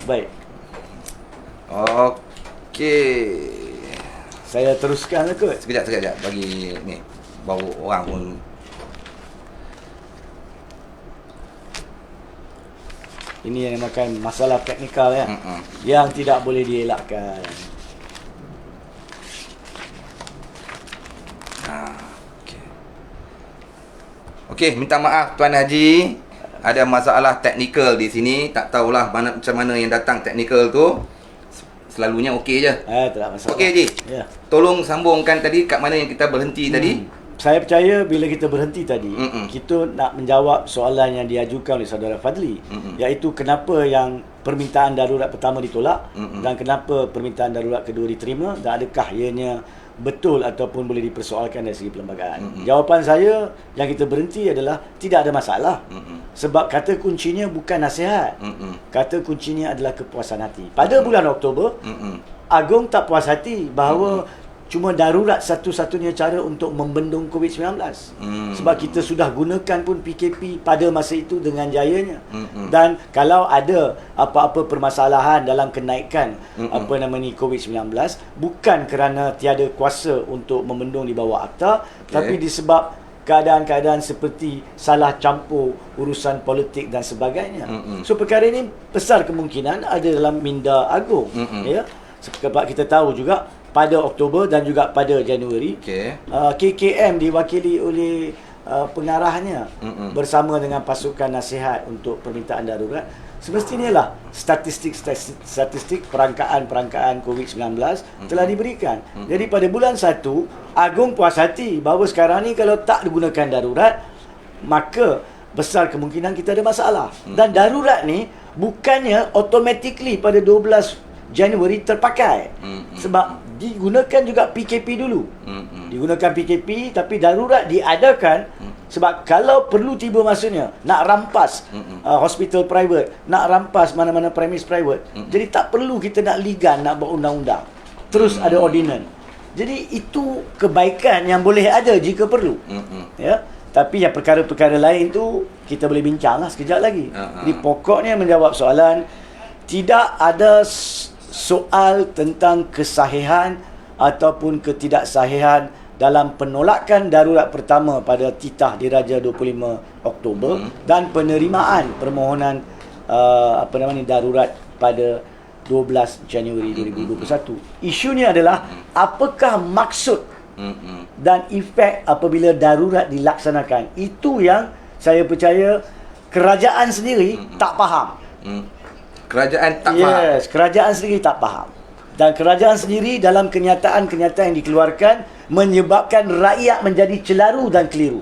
Baik. Okey. Saya teruskan ke? Sekejap. Bagi ni. Baru orang pun. Ini yang dinamakan masalah teknikal ya. Yang tidak boleh dielakkan. Okey, minta maaf Tuan Haji. Ada masalah teknikal di sini. Tak tahulah macam mana yang datang teknikal tu. Selalunya okey je. Tak ada masalah. Okey Haji. Ya. Tolong sambungkan tadi kat mana yang kita berhenti tadi. Saya percaya bila kita berhenti tadi, kita nak menjawab soalan yang diajukan oleh saudara Fadli, iaitu kenapa yang permintaan darurat pertama ditolak dan kenapa permintaan darurat kedua diterima, dan adakah ianya betul ataupun boleh dipersoalkan dari segi perlembagaan. Jawapan saya yang kita berhenti adalah tidak ada masalah. Sebab kata kuncinya bukan nasihat. Kata kuncinya adalah kepuasan hati. Pada bulan Oktober, Agong tak puas hati bahawa cuma darurat satu-satunya cara untuk membendung COVID-19. Sebab kita sudah gunakan pun PKP pada masa itu dengan jayanya. Dan kalau ada apa-apa permasalahan dalam kenaikan COVID-19, bukan kerana tiada kuasa untuk membendung di bawah akta, tapi disebab keadaan-keadaan seperti salah campur urusan politik dan sebagainya. So perkara ini besar kemungkinan ada dalam minda Agong. Ya. Sebab kita tahu juga pada Oktober dan juga pada Januari, KKM diwakili oleh pengarahnya bersama dengan pasukan nasihat untuk permintaan darurat. Semestinya lah statistik perangkaan COVID-19 telah diberikan. Jadi pada bulan 1, Agong puas hati bahawa sekarang ni kalau tak digunakan darurat, maka besar kemungkinan kita ada masalah. Dan darurat ni bukannya automatically pada 12 Januari terpakai. Sebab digunakan juga PKP dulu. Digunakan PKP tapi darurat diadakan sebab kalau perlu tiba masanya nak rampas hospital private, nak rampas mana-mana premis private. Jadi tak perlu kita nak ligan, nak buat undang-undang. Terus ada ordinance. Jadi itu kebaikan yang boleh ada jika perlu. Ya. Tapi yang perkara-perkara lain tu kita boleh bincanglah sekejap lagi. Jadi pokoknya menjawab soalan, tidak ada soal tentang kesahihan ataupun ketidaksahihan dalam penolakan darurat pertama pada titah diraja 25 Oktober dan penerimaan permohonan darurat pada 12 Januari 2021. Isunya adalah apakah maksud dan efek apabila darurat dilaksanakan. Itu yang saya percaya kerajaan sendiri tak faham. Kerajaan tak faham. Yes, kerajaan sendiri tak faham. Dan kerajaan sendiri dalam kenyataan-kenyataan yang dikeluarkan menyebabkan rakyat menjadi celaru dan keliru.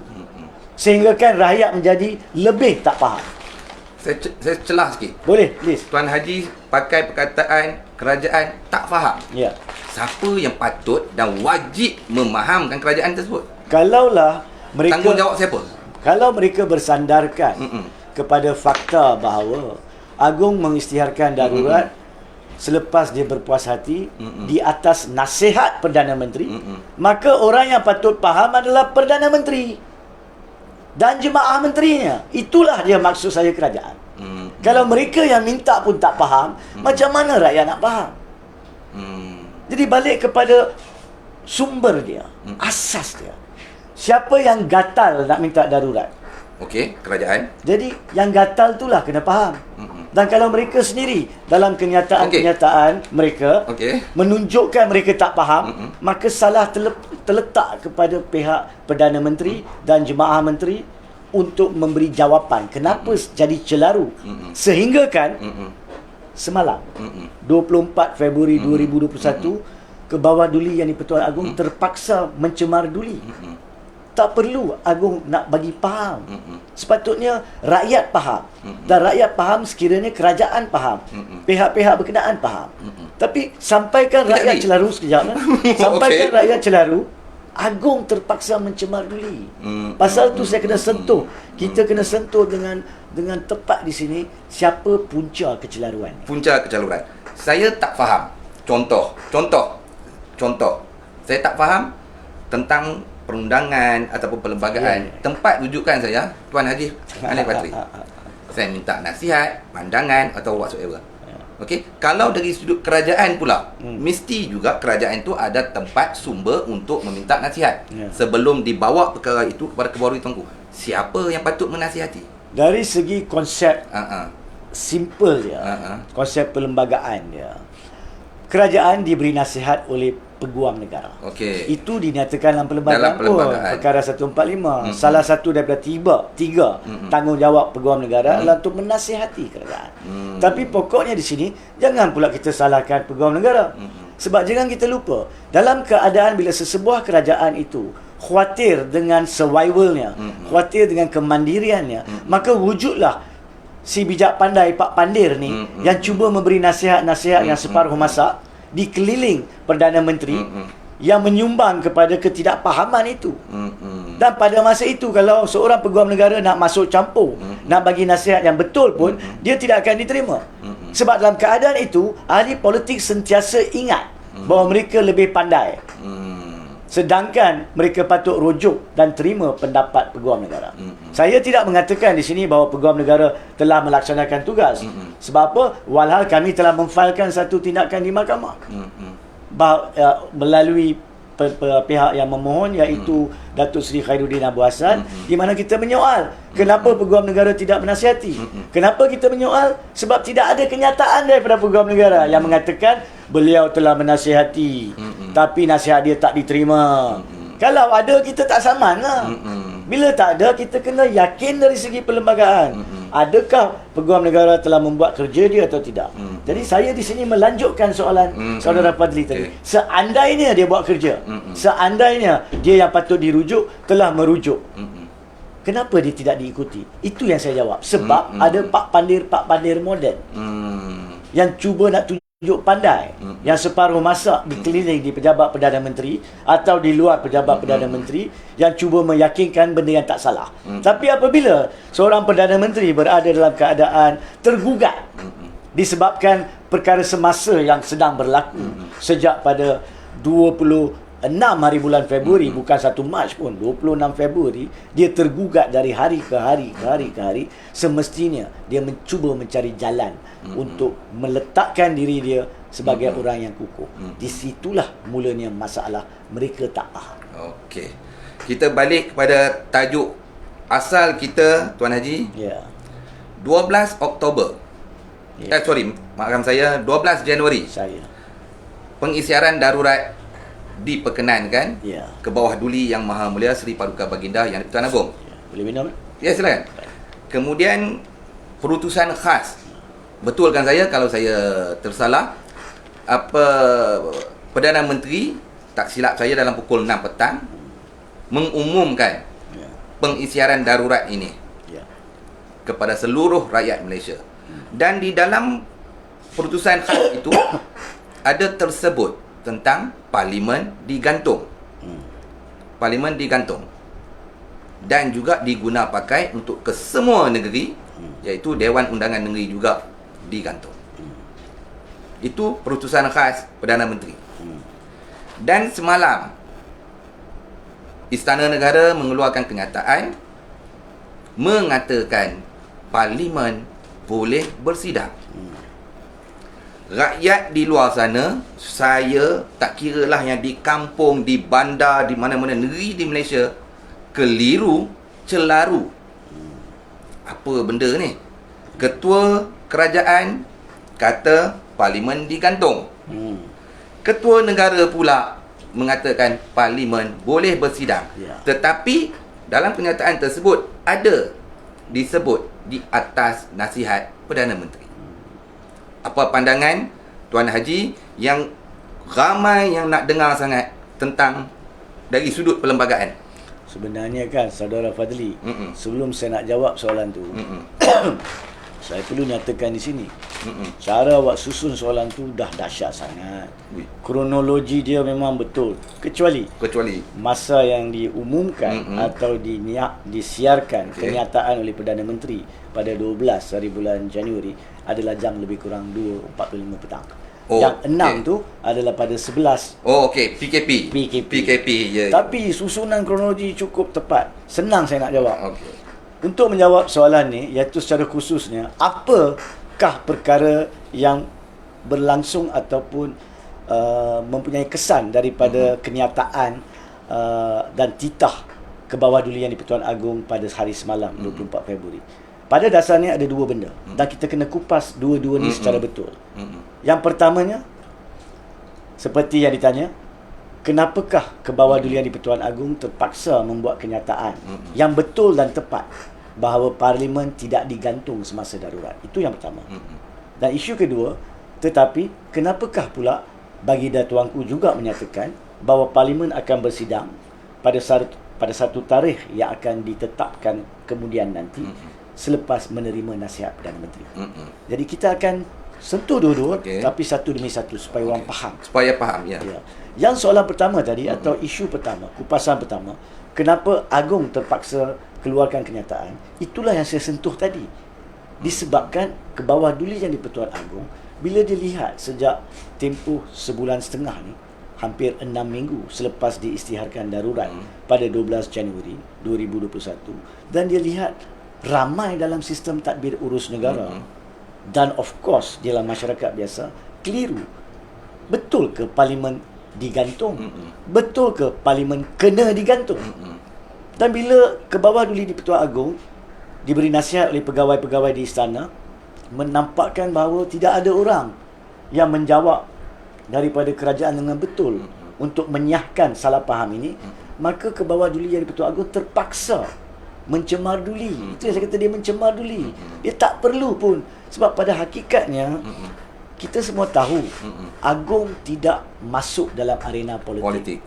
Sehingga kan rakyat menjadi lebih tak faham. Saya celah sikit. Boleh, please. Tuan Haji pakai perkataan kerajaan tak faham. Ya. Siapa yang patut dan wajib memahamkan kerajaan tersebut? Kalaulah mereka, tanggungjawab siapa? Kalau mereka bersandarkan kepada fakta bahawa Agong mengisytiharkan darurat selepas dia berpuas hati di atas nasihat Perdana Menteri, maka orang yang patut faham adalah Perdana Menteri dan jemaah menterinya. Itulah dia maksud saya kerajaan. Kalau mereka yang minta pun tak faham, macam mana rakyat nak faham? Jadi balik kepada sumber dia, asas dia. Siapa yang gatal nak minta darurat? Okey, kerajaan. Jadi yang gatal itulah kena faham. Dan kalau mereka sendiri dalam kenyataan-kenyataan mereka menunjukkan mereka tak faham, maka salah terletak kepada pihak Perdana Menteri dan jemaah menteri untuk memberi jawapan kenapa jadi celaru. Sehingga kan semalam 24 Februari 2021 ke bawah Duli Yang di-Pertuan Agong terpaksa mencemar Duli. Tak perlu Agong nak bagi faham. Sepatutnya rakyat faham. Dan rakyat faham sekiranya kerajaan faham. Pihak-pihak berkenaan faham. Tapi sampaikan rakyat celaru sekejap. Sampaikan rakyat celaru, Agong terpaksa mencemar Duli. Pasal tu saya kena sentuh. Kita kena sentuh dengan tepat di sini siapa punca kecelaruan. Punca kecelaruan. Saya tak faham. Contoh. Saya tak faham tentang perundangan ataupun perlembagaan. Tempat rujukan saya Tuan Haji Hanif Batri. Saya minta nasihat, pandangan atau whatsoever. Okey, kalau dari sudut kerajaan pula, mesti juga kerajaan itu ada tempat sumber untuk meminta nasihat. Sebelum dibawa perkara itu kepada Kebawah Tuanku, siapa yang patut menasihati? Dari segi konsep simple dia, konsep perlembagaan dia, kerajaan diberi nasihat oleh peguam negara. Okey. Itu dinyatakan dalam perlembagaan, perkara 145. Salah satu daripada tiga tanggungjawab peguam negara adalah untuk menasihati kerajaan. Tapi pokoknya di sini jangan pula kita salahkan peguam negara. Sebab jangan kita lupa, dalam keadaan bila sesebuah kerajaan itu khawatir dengan survivalnya, khawatir dengan kemandiriannya, maka wujudlah si bijak pandai Pak Pandir ni yang cuba memberi nasihat-nasihat yang separuh masa di keliling Perdana Menteri yang menyumbang kepada ketidakpahaman itu. Dan pada masa itu, kalau seorang peguam negara nak masuk campur, nak bagi nasihat yang betul pun, dia tidak akan diterima. Sebab dalam keadaan itu, ahli politik sentiasa ingat bahawa mereka lebih pandai. Sedangkan mereka patut rujuk dan terima pendapat peguam negara. Saya tidak mengatakan di sini bahawa peguam negara telah melaksanakan tugas. Sebab apa? Walhal kami telah memfailkan satu tindakan di mahkamah. Melalui pihak yang memohon, iaitu Datuk Seri Khairuddin Abu Hassan, di mana kita menyoal kenapa peguam negara tidak menasihati. Kenapa kita menyoal? Sebab tidak ada kenyataan daripada peguam negara yang mengatakan beliau telah menasihati, tapi nasihat dia tak diterima. Kalau ada, kita tak saman lah. Bila tak ada, kita kena yakin dari segi perlembagaan. Adakah peguam negara telah membuat kerja dia atau tidak? Jadi saya di sini melanjutkan soalan Saudara Fadli tadi. Seandainya dia buat kerja, seandainya dia yang patut dirujuk telah merujuk, kenapa dia tidak diikuti? Itu yang saya jawab. Sebab ada Pak Pandir moden yang cuba nak tunjuk pandai, yang separuh masa dikeliling di pejabat Perdana Menteri atau di luar pejabat Perdana Menteri, yang cuba meyakinkan benda yang tak salah. Tapi apabila seorang Perdana Menteri berada dalam keadaan tergugat disebabkan perkara semasa yang sedang berlaku sejak pada 26 hari bulan Februari, bukan 1 Mac pun, 26 Februari, dia tergugat dari hari ke hari, semestinya dia mencuba mencari jalan untuk meletakkan diri dia sebagai orang yang kukuh. Di situlah mulanya masalah, mereka tak faham. Okey. Kita balik kepada tajuk asal kita, Tuan Haji. 12 Oktober. Maafkan saya, 12 Januari. Pengisiaran darurat diperkenankan ke bawah duli Yang Maha Mulia Seri Paduka Baginda Yang di-Pertuan Agong. Boleh minum? Ya, silakan. Kemudian perutusan khas. Betulkan saya kalau saya tersalah. Perdana Menteri, tak silap saya, dalam pukul 6 petang mengumumkan pengisiaran darurat ini kepada seluruh rakyat Malaysia. Dan di dalam perutusan khas itu ada tersebut tentang Parlimen digantung. Parlimen digantung. Dan juga diguna pakai untuk ke semua negeri, iaitu Dewan Undangan Negeri juga digantung. Itu perutusan khas Perdana Menteri. Dan semalam Istana Negara mengeluarkan kenyataan mengatakan Parlimen boleh bersidang. Rakyat di luar sana, saya tak kiralah yang di kampung, di bandar, di mana-mana negeri di Malaysia, keliru, celaru. Apa benda ni? Ketua kerajaan kata Parlimen digantung. Ketua negara pula mengatakan Parlimen boleh bersidang. Tetapi dalam kenyataan tersebut ada disebut di atas nasihat Perdana Menteri. Apa pandangan Tuan Haji yang ramai yang nak dengar sangat tentang dari sudut perlembagaan? Sebenarnya kan Saudara Fadli, sebelum saya nak jawab soalan tu, saya perlu nyatakan di sini, cara awak susun soalan tu dah dahsyat sangat. Kronologi dia memang betul, kecuali masa yang diumumkan atau disiarkan kenyataan oleh Perdana Menteri pada 12 hari bulan Januari adalah jam lebih kurang 2.45 petang. Yang 6 tu adalah pada 11. PKP. Yeah. Tapi susunan kronologi cukup tepat. Senang saya nak jawab. untuk menjawab soalan ni, iaitu secara khususnya, apakah perkara yang berlangsung ataupun mempunyai kesan daripada kenyataan dan titah ke bawah dulian di-Pertuan Agong pada hari semalam 24 Februari. Pada dasarnya ada dua benda dan kita kena kupas dua-dua ni secara betul. Yang pertamanya, seperti yang ditanya, kenapakah ke bawah dulian di-Pertuan Agong terpaksa membuat kenyataan yang betul dan tepat bahawa Parlimen tidak digantung semasa darurat. Itu yang pertama. Dan isu kedua, tetapi kenapakah pula Baginda Tuanku juga menyatakan bahawa Parlimen akan bersidang pada satu tarikh yang akan ditetapkan kemudian nanti selepas menerima nasihat Perdana Menteri. Jadi kita akan sentuh dua-dua, tapi satu demi satu supaya orang faham. Supaya faham, ya. Yang soalan pertama tadi atau isu pertama, kupasan pertama, kenapa Agong terpaksa keluarkan kenyataan, itulah yang saya sentuh tadi. Disebabkan ke bawah dulian di-Pertuan Agong, bila dilihat sejak tempoh sebulan setengah ni, hampir 6 minggu selepas diisytiharkan darurat pada 12 Januari 2021, dan dia lihat ramai dalam sistem tadbir urus negara dan of course dalam masyarakat biasa keliru. Betul ke Parlimen digantung? Betul ke Parlimen kena digantung? Dan bila ke bawah dulian di-Pertuan Agong diberi nasihat oleh pegawai-pegawai di istana, menampakkan bahawa tidak ada orang yang menjawab daripada kerajaan dengan betul untuk menyahkan salah faham ini, maka ke bawah dulian di-Pertuan Agong terpaksa mencemar duli. Itu yang saya kata, dia mencemar duli. Dia tak perlu pun, sebab pada hakikatnya kita semua tahu Agong tidak masuk dalam arena politik.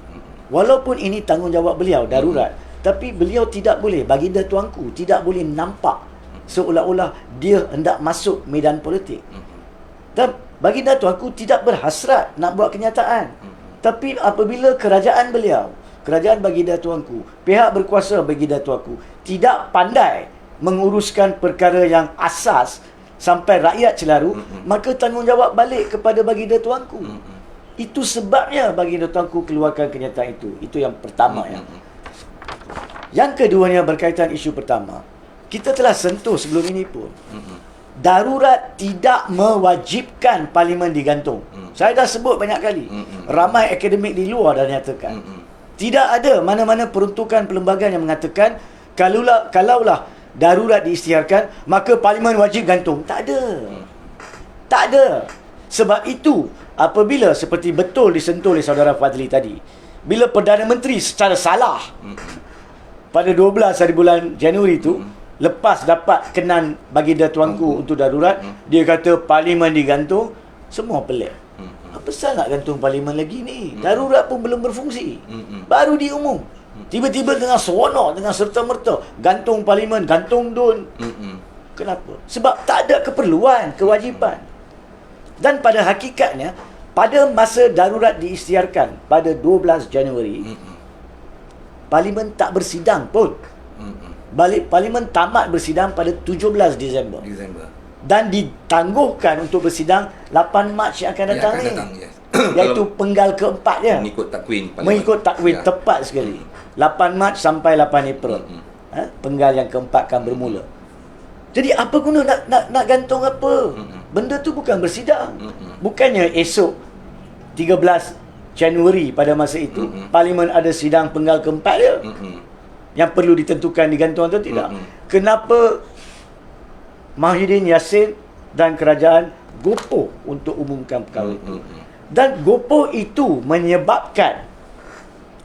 Walaupun ini tanggungjawab beliau darurat, tapi beliau tidak boleh, Baginda Tuanku tidak boleh nampak seolah-olah dia hendak masuk medan politik. Dan Baginda Tuanku tidak berhasrat nak buat kenyataan. Tapi apabila kerajaan beliau, kerajaan Baginda Tuanku, pihak berkuasa Baginda Tuanku tidak pandai menguruskan perkara yang asas sampai rakyat celaru, maka tanggungjawab balik kepada Baginda Tuanku. Itu sebabnya Baginda Tuanku keluarkan kenyataan itu. Itu yang pertama. Yang keduanya berkaitan isu pertama, kita telah sentuh sebelum ini pun. Darurat tidak mewajibkan Parlimen digantung. Saya dah sebut banyak kali. Ramai akademik di luar dah nyatakan. Tidak ada mana-mana peruntukan perlembagaan yang mengatakan kalaulah darurat diisytiharkan, maka Parlimen wajib gantung. Tak ada. Tak ada. Sebab itu, apabila seperti betul disentuh oleh saudara Fadli tadi, bila Perdana Menteri secara salah pada 12 hari bulan Januari itu, lepas dapat kenan Baginda Tuanku untuk darurat, dia kata Parlimen digantung, semua pelik. Apa pasal nak gantung Parlimen lagi ni? Darurat pun belum berfungsi. Baru diumum. Tiba-tiba dengan seronok, dengan serta-merta, gantung Parlimen, gantung DUN. Kenapa? Sebab tak ada keperluan, kewajipan. Dan pada hakikatnya, pada masa darurat diisytiharkan pada 12 Januari, Parlimen tak bersidang pun. Parlimen tamat bersidang pada 17 Disember. Dan ditangguhkan untuk bersidang 8 Mac yang akan datang ni. Iaitu penggal keempat dia. Mengikut takwin tepat sekali. 8 Mac sampai 8 April. Penggal yang keempat akan bermula. Jadi apa guna nak gantung apa? Benda tu bukan bersidang. Bukannya esok 13 Januari pada masa itu Parlimen ada sidang penggal keempat dia. Yang perlu ditentukan digantung atau tidak. Kenapa Mahyudin Yassin dan kerajaan gopoh untuk umumkan perkara itu? Dan gopoh itu menyebabkan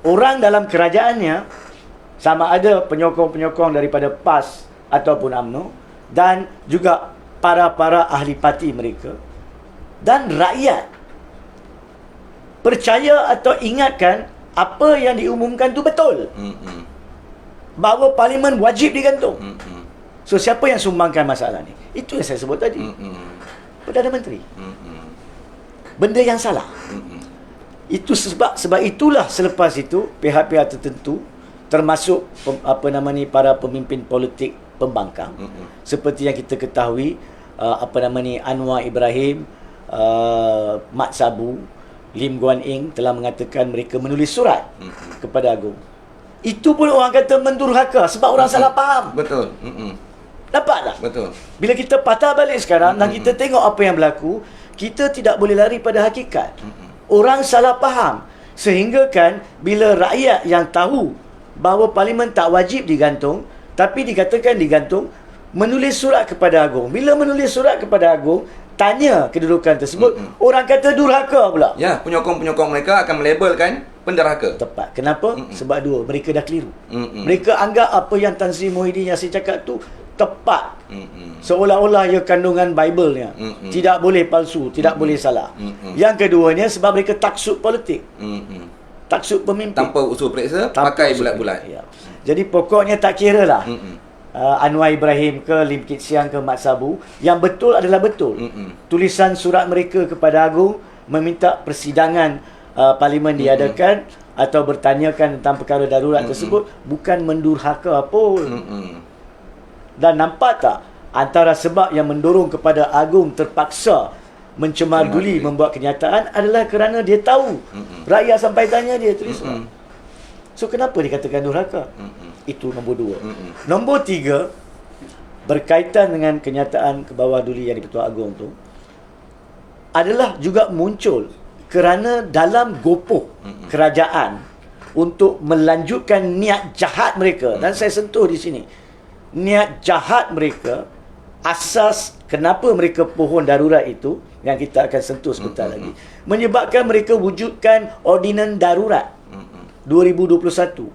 orang dalam kerajaannya, sama ada penyokong-penyokong daripada PAS ataupun UMNO, dan juga para ahli parti mereka dan rakyat percaya atau ingatkan apa yang diumumkan tu betul. Bahawa Parlimen wajib digantung. So siapa yang sumbangkan masalah ni? Itu yang saya sebut tadi. Perdana Menteri. Benda yang salah. Itu sebab itulah selepas itu pihak-pihak tertentu, termasuk para pemimpin politik pembangkang, seperti yang kita ketahui, Anwar Ibrahim, Mat Sabu, Lim Guan Eng telah mengatakan mereka menulis surat kepada Agong Itu pun orang kata mendurhaka sebab orang salah faham. Betul. Nampak tak? Betul. Bila kita patah balik sekarang dan kita tengok apa yang berlaku, kita tidak boleh lari pada hakikat. Orang salah faham. Sehingga kan bila rakyat yang tahu bahawa parlimen tak wajib digantung, tapi dikatakan digantung, menulis surat kepada Agong. Bila menulis surat kepada Agong, tanya kedudukan tersebut, orang kata durhaka pula. Ya, penyokong-penyokong mereka akan melabelkan penderhaka. Tepat. Kenapa? Sebab dua, mereka dah keliru. Mereka anggap apa yang Tan Sri Muhyiddin Yassin cakap tu tepat. Seolah-olah ia kandungan Bible-nya. Tidak boleh palsu, tidak boleh salah. Yang keduanya sebab mereka taksub politik. Taksub pemimpin. Tanpa usul periksa, pakai bulat-bulat. Ya. Jadi pokoknya tak kira lah. Anwar Ibrahim ke Lim Kit Siang ke Mat Sabu, yang betul adalah betul. Tulisan surat mereka kepada Agong meminta persidangan parlimen diadakan atau bertanyakan tentang perkara darurat tersebut bukan mendurhaka pun. Dan nampak tak antara sebab yang mendorong kepada Agong terpaksa mencemar duli membuat kenyataan adalah kerana dia tahu rakyat sampai tanya dia tulis surat. So kenapa dikatakan durhaka? Itu nombor 2. Nombor 3, berkaitan dengan kenyataan ke bawah duli yang di-Pertuan Agong tu, adalah juga muncul kerana dalam gopoh kerajaan untuk melanjutkan niat jahat mereka. Dan saya sentuh di sini, niat jahat mereka, asas kenapa mereka pohon darurat itu, yang kita akan sentuh sebentar lagi, menyebabkan mereka wujudkan ordinan darurat 2021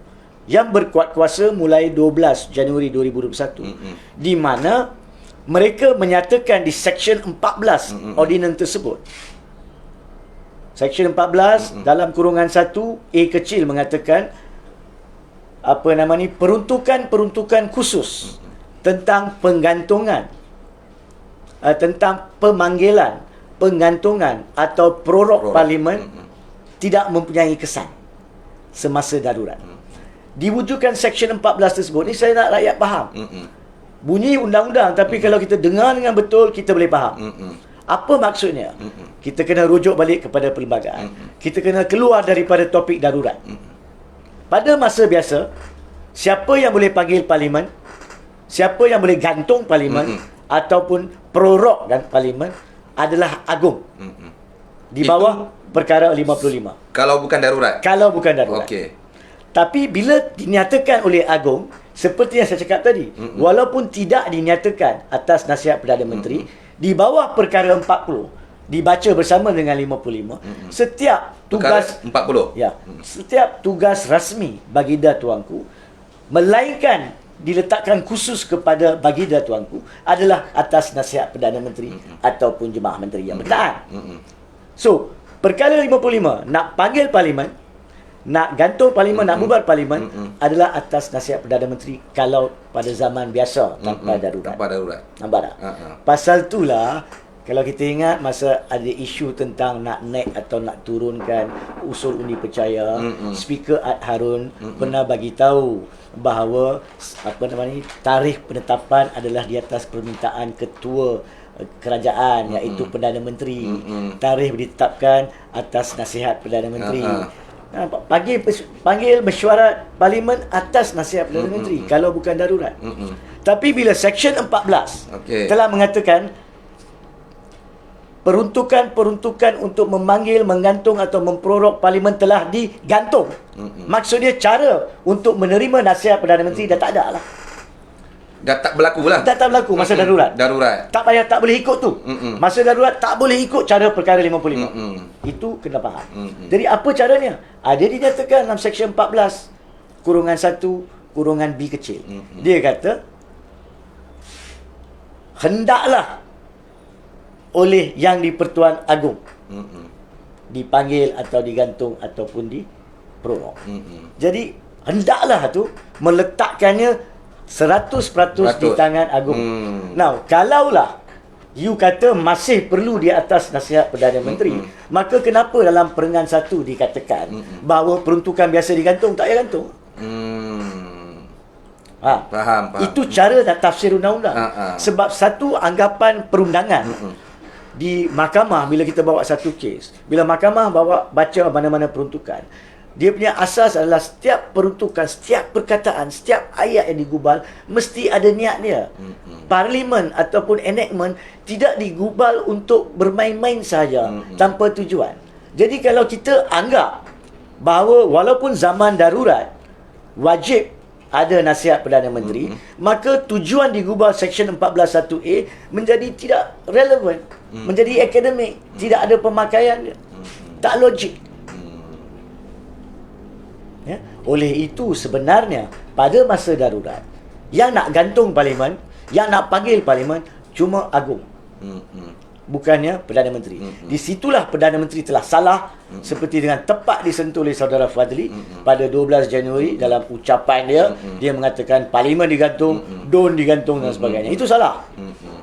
yang berkuat kuasa mulai 12 Januari 2021, di mana mereka menyatakan di Seksyen 14 ordinan tersebut. Seksyen 14 dalam kurungan 1 A kecil mengatakan peruntukan khusus tentang penggantungan, tentang pemanggilan, penggantungan atau prorok parlimen tidak mempunyai kesan semasa darurat. Diwujudkan Seksyen 14 tersebut ni, saya nak rakyat faham. Bunyi undang-undang, tapi kalau kita dengar dengan betul, kita boleh faham. Apa maksudnya? Kita kena rujuk balik kepada perlembagaan. Kita kena keluar daripada topik darurat. Pada masa biasa, siapa yang boleh panggil parlimen, siapa yang boleh gantung parlimen ataupun prorok dan parlimen adalah Agong. Di bawah perkara 55. Kalau bukan darurat. Kalau bukan darurat. Okey. Tapi bila dinyatakan oleh Agong, seperti yang saya cakap tadi, walaupun tidak dinyatakan atas nasihat Perdana Menteri, di bawah perkara 40 dibaca bersama dengan 55, setiap tugas perkara 40. Ya, setiap tugas rasmi Baginda Tuanku, melainkan diletakkan khusus kepada Baginda Tuanku, adalah atas nasihat Perdana Menteri ataupun Jemaah Menteri yang bertahan. So, perkara 55 nak panggil parlimen, nak gantung parlimen, nak bubar parlimen, adalah atas nasihat Perdana Menteri kalau pada zaman biasa tanpa darurat. Tanpa darurat. Nampak tak? Pasal itulah, kalau kita ingat masa ada isu tentang nak naik atau nak turunkan usul undi percaya, Speaker Ad Harun pernah bagi tahu bahawa tarikh penetapan adalah di atas permintaan ketua kerajaan, iaitu Perdana Menteri. Tarikh ditetapkan atas nasihat Perdana Menteri. Panggil mesyuarat parlimen atas nasihat Perdana Menteri kalau bukan darurat. Tapi bila Seksyen 14 telah mengatakan peruntukan untuk memanggil, menggantung atau memprorok parlimen telah digantung, maksudnya cara untuk menerima nasihat Perdana Menteri dah tak ada lah. Dah tak berlaku lah. Dah tak berlaku masa darurat. Darurat. Tak payah, tak boleh ikut tu. Masa darurat tak boleh ikut cara perkara 55. Itu kena faham. Jadi apa caranya? Dia dinyatakan dalam Seksyen 14 kurungan 1 kurungan B kecil. Dia kata hendaklah oleh yang di-Pertuan Agong dipanggil atau digantung ataupun diprorok. Jadi hendaklah tu meletakkannya 100% di tangan Agong. Now, kalaulah you kata masih perlu di atas nasihat Perdana Menteri, maka kenapa dalam Perenggan 1 dikatakan bahawa peruntukan biasa digantung, tak payah gantung? Faham. Itu cara dan tafsir undang-undang. Sebab satu anggapan perundangan di mahkamah, bila kita bawa satu kes, bila mahkamah baca mana-mana peruntukan, Dia punya asas adalah setiap peruntukan, setiap perkataan, setiap ayat yang digubal mesti ada niat dia. Parlimen ataupun enactment tidak digubal untuk bermain-main sahaja tanpa tujuan. Jadi kalau kita anggap bahawa walaupun zaman darurat wajib ada nasihat Perdana Menteri, maka tujuan digubal Seksyen 14(1)A menjadi tidak relevan, menjadi akademik, tidak ada pemakaian dia. Tak logik. Ya? Oleh itu sebenarnya pada masa darurat yang nak gantung Parlimen, yang nak panggil Parlimen cuma Agung, bukannya Perdana Menteri. Di situlah Perdana Menteri telah salah, seperti dengan tepat disentuh oleh saudara Fadli pada 12 Januari dalam ucapan dia. Dia mengatakan Parlimen digantung, DUN digantung dan sebagainya. Itu salah.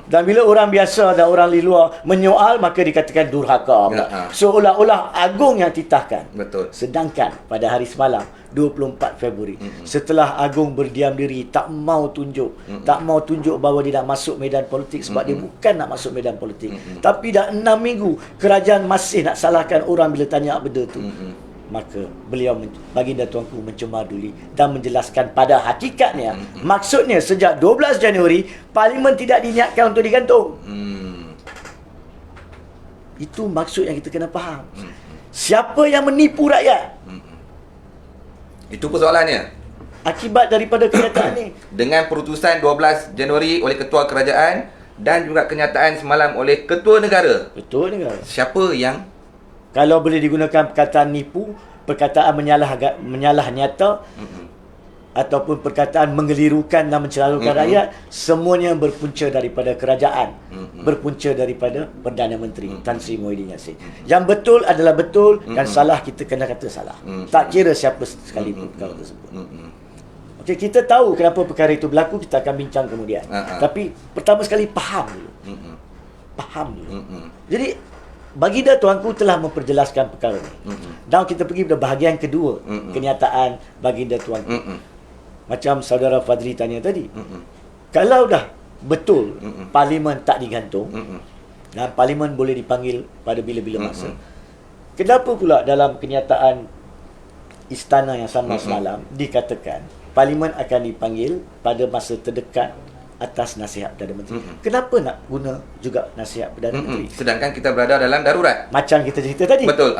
Dan bila orang biasa dan orang di luar menyoal, maka dikatakan durhaka. Seolah-olah Agung yang titahkan. Betul. Sedangkan pada hari semalam 24 Februari, setelah Agung berdiam diri, tak mau tunjuk bahawa dia nak masuk medan politik, sebab dia bukan nak masuk medan politik. Tapi dah 6 minggu kerajaan masih nak salahkan orang bila tanya benda tu. Maka beliau, baginda tuanku, mencemar duli dan menjelaskan pada hakikatnya, maksudnya sejak 12 Januari Parlimen tidak diniatkan untuk digantung. Itu maksud yang kita kena faham. Siapa yang menipu rakyat? Itu persoalannya. Akibat daripada kenyataan ni. Dengan perutusan 12 Januari oleh Ketua Kerajaan dan juga kenyataan semalam oleh Ketua Negara. Betul negara. Siapa yang, kalau boleh digunakan perkataan nipu, perkataan menyalah nyata, ataupun perkataan mengelirukan dan mencelarukan rakyat, semuanya berpunca daripada kerajaan, berpunca daripada Perdana Menteri Tan Sri Muhyiddin Yassin. Yang betul adalah betul, dan salah kita kena kata salah. Tak kira siapa sekalipun perkara tersebut. Okey, kita tahu kenapa perkara itu berlaku, kita akan bincang kemudian. Tapi pertama sekali faham dulu. Faham dulu. Jadi baginda tuanku telah memperjelaskan perkara ini. Dan kita pergi pada bahagian kedua kenyataan baginda tuanku. Macam saudara Fadli tanya tadi. Kalau dah betul Parlimen tak digantung, dan Parlimen boleh dipanggil pada bila-bila masa, kenapa pula dalam kenyataan istana yang sama semalam dikatakan Parlimen akan dipanggil pada masa terdekat atas nasihat Perdana Menteri? Kenapa nak guna juga nasihat Perdana Menteri? sedangkan kita berada dalam darurat? Macam kita cerita tadi. Betul.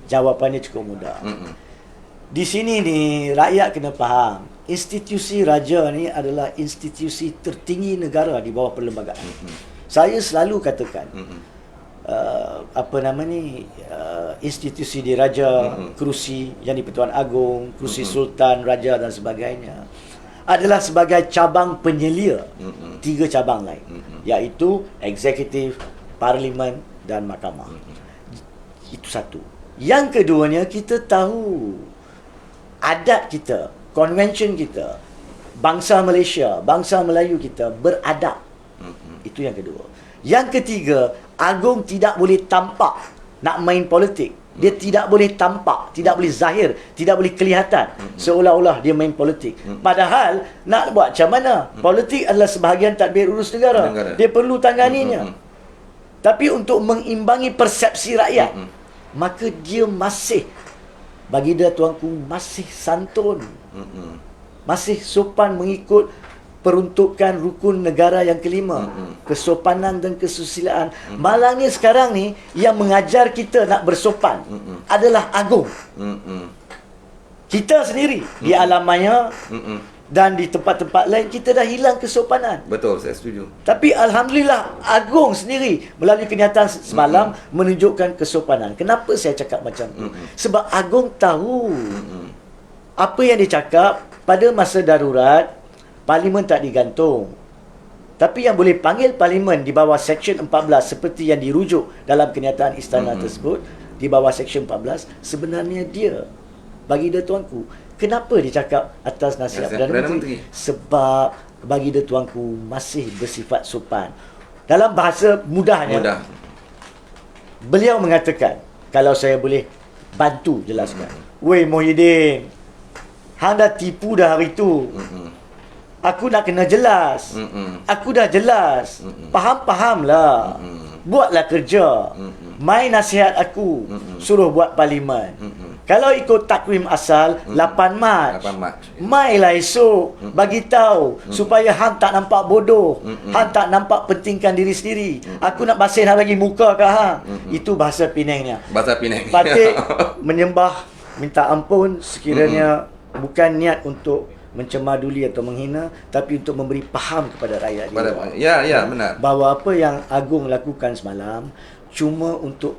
Jawapannya cukup mudah. Di sini ni rakyat kena faham, institusi raja ni adalah institusi tertinggi negara di bawah perlembagaan. Saya selalu katakan institusi diraja, kerusi yang di-Pertuan Agong, kerusi sultan, raja dan sebagainya adalah sebagai cabang penyelia 3 cabang lain, iaitu eksekutif, parlimen dan mahkamah. Itu satu. Yang keduanya, kita tahu adat kita, konvensyen kita, bangsa Malaysia, bangsa Melayu kita beradab. Itu yang kedua. Yang ketiga, Agong tidak boleh tampak nak main politik. Dia tidak boleh tampak, tidak boleh zahir, tidak boleh kelihatan seolah-olah dia main politik. Padahal nak buat macam mana? Politik adalah sebahagian tadbir urus negara. Dia perlu tanganinya. Tapi untuk mengimbangi persepsi rakyat, maka dia masih, baginda tuanku, masih santun, masih sopan mengikut peruntukan rukun negara yang kelima, kesopanan dan kesusilaan. Malangnya sekarang ni yang mengajar kita nak bersopan adalah Agong. Kita sendiri di Alamaya dan di tempat-tempat lain kita dah hilang kesopanan. Betul, saya setuju. Tapi alhamdulillah Agong sendiri melalui kenyataan semalam menunjukkan kesopanan. Kenapa saya cakap macam tu? Sebab Agong tahu apa yang dia cakap. Pada masa darurat Parlimen tak digantung, tapi yang boleh panggil Parlimen di bawah Seksyen 14 seperti yang dirujuk dalam kenyataan istana tersebut, di bawah Seksyen 14, sebenarnya dia, baginda tuanku. Kenapa dia cakap atas nasihat Perdana Menteri? Sebab baginda tuanku masih bersifat sopan. Dalam bahasa mudahnya, beliau mengatakan, kalau saya boleh bantu jelaskan, weh Muhyiddin, hang dah tipu dah hari tu. Aku nak kena jelas. Aku dah jelas. Faham-fahamlah. Buatlah kerja. Mai nasihat aku, suruh buat Parlimen. Kalau ikut takwim asal 8 Mac. 8 Mac. Mailah esok bagi tahu supaya hang tak nampak bodoh, hang tak nampak pentingkan diri sendiri. Aku nak basuh lagi muka ke hang. Itu bahasa Penangnya. Bahasa Penang. Patut menyembah, minta ampun sekiranya bukan niat untuk mencemaduli atau menghina, tapi untuk memberi faham kepada rakyat dia. Benar. Bahawa apa yang Agong lakukan semalam cuma untuk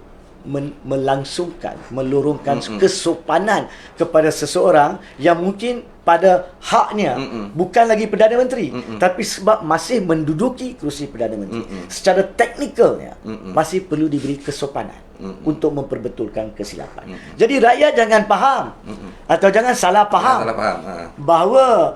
melangsungkan, melurungkan kesopanan kepada seseorang yang mungkin pada haknya bukan lagi Perdana Menteri, tapi sebab masih menduduki kerusi Perdana Menteri, secara teknikalnya masih perlu diberi kesopanan untuk memperbetulkan kesilapan. Jadi rakyat jangan faham atau jangan salah faham, bahawa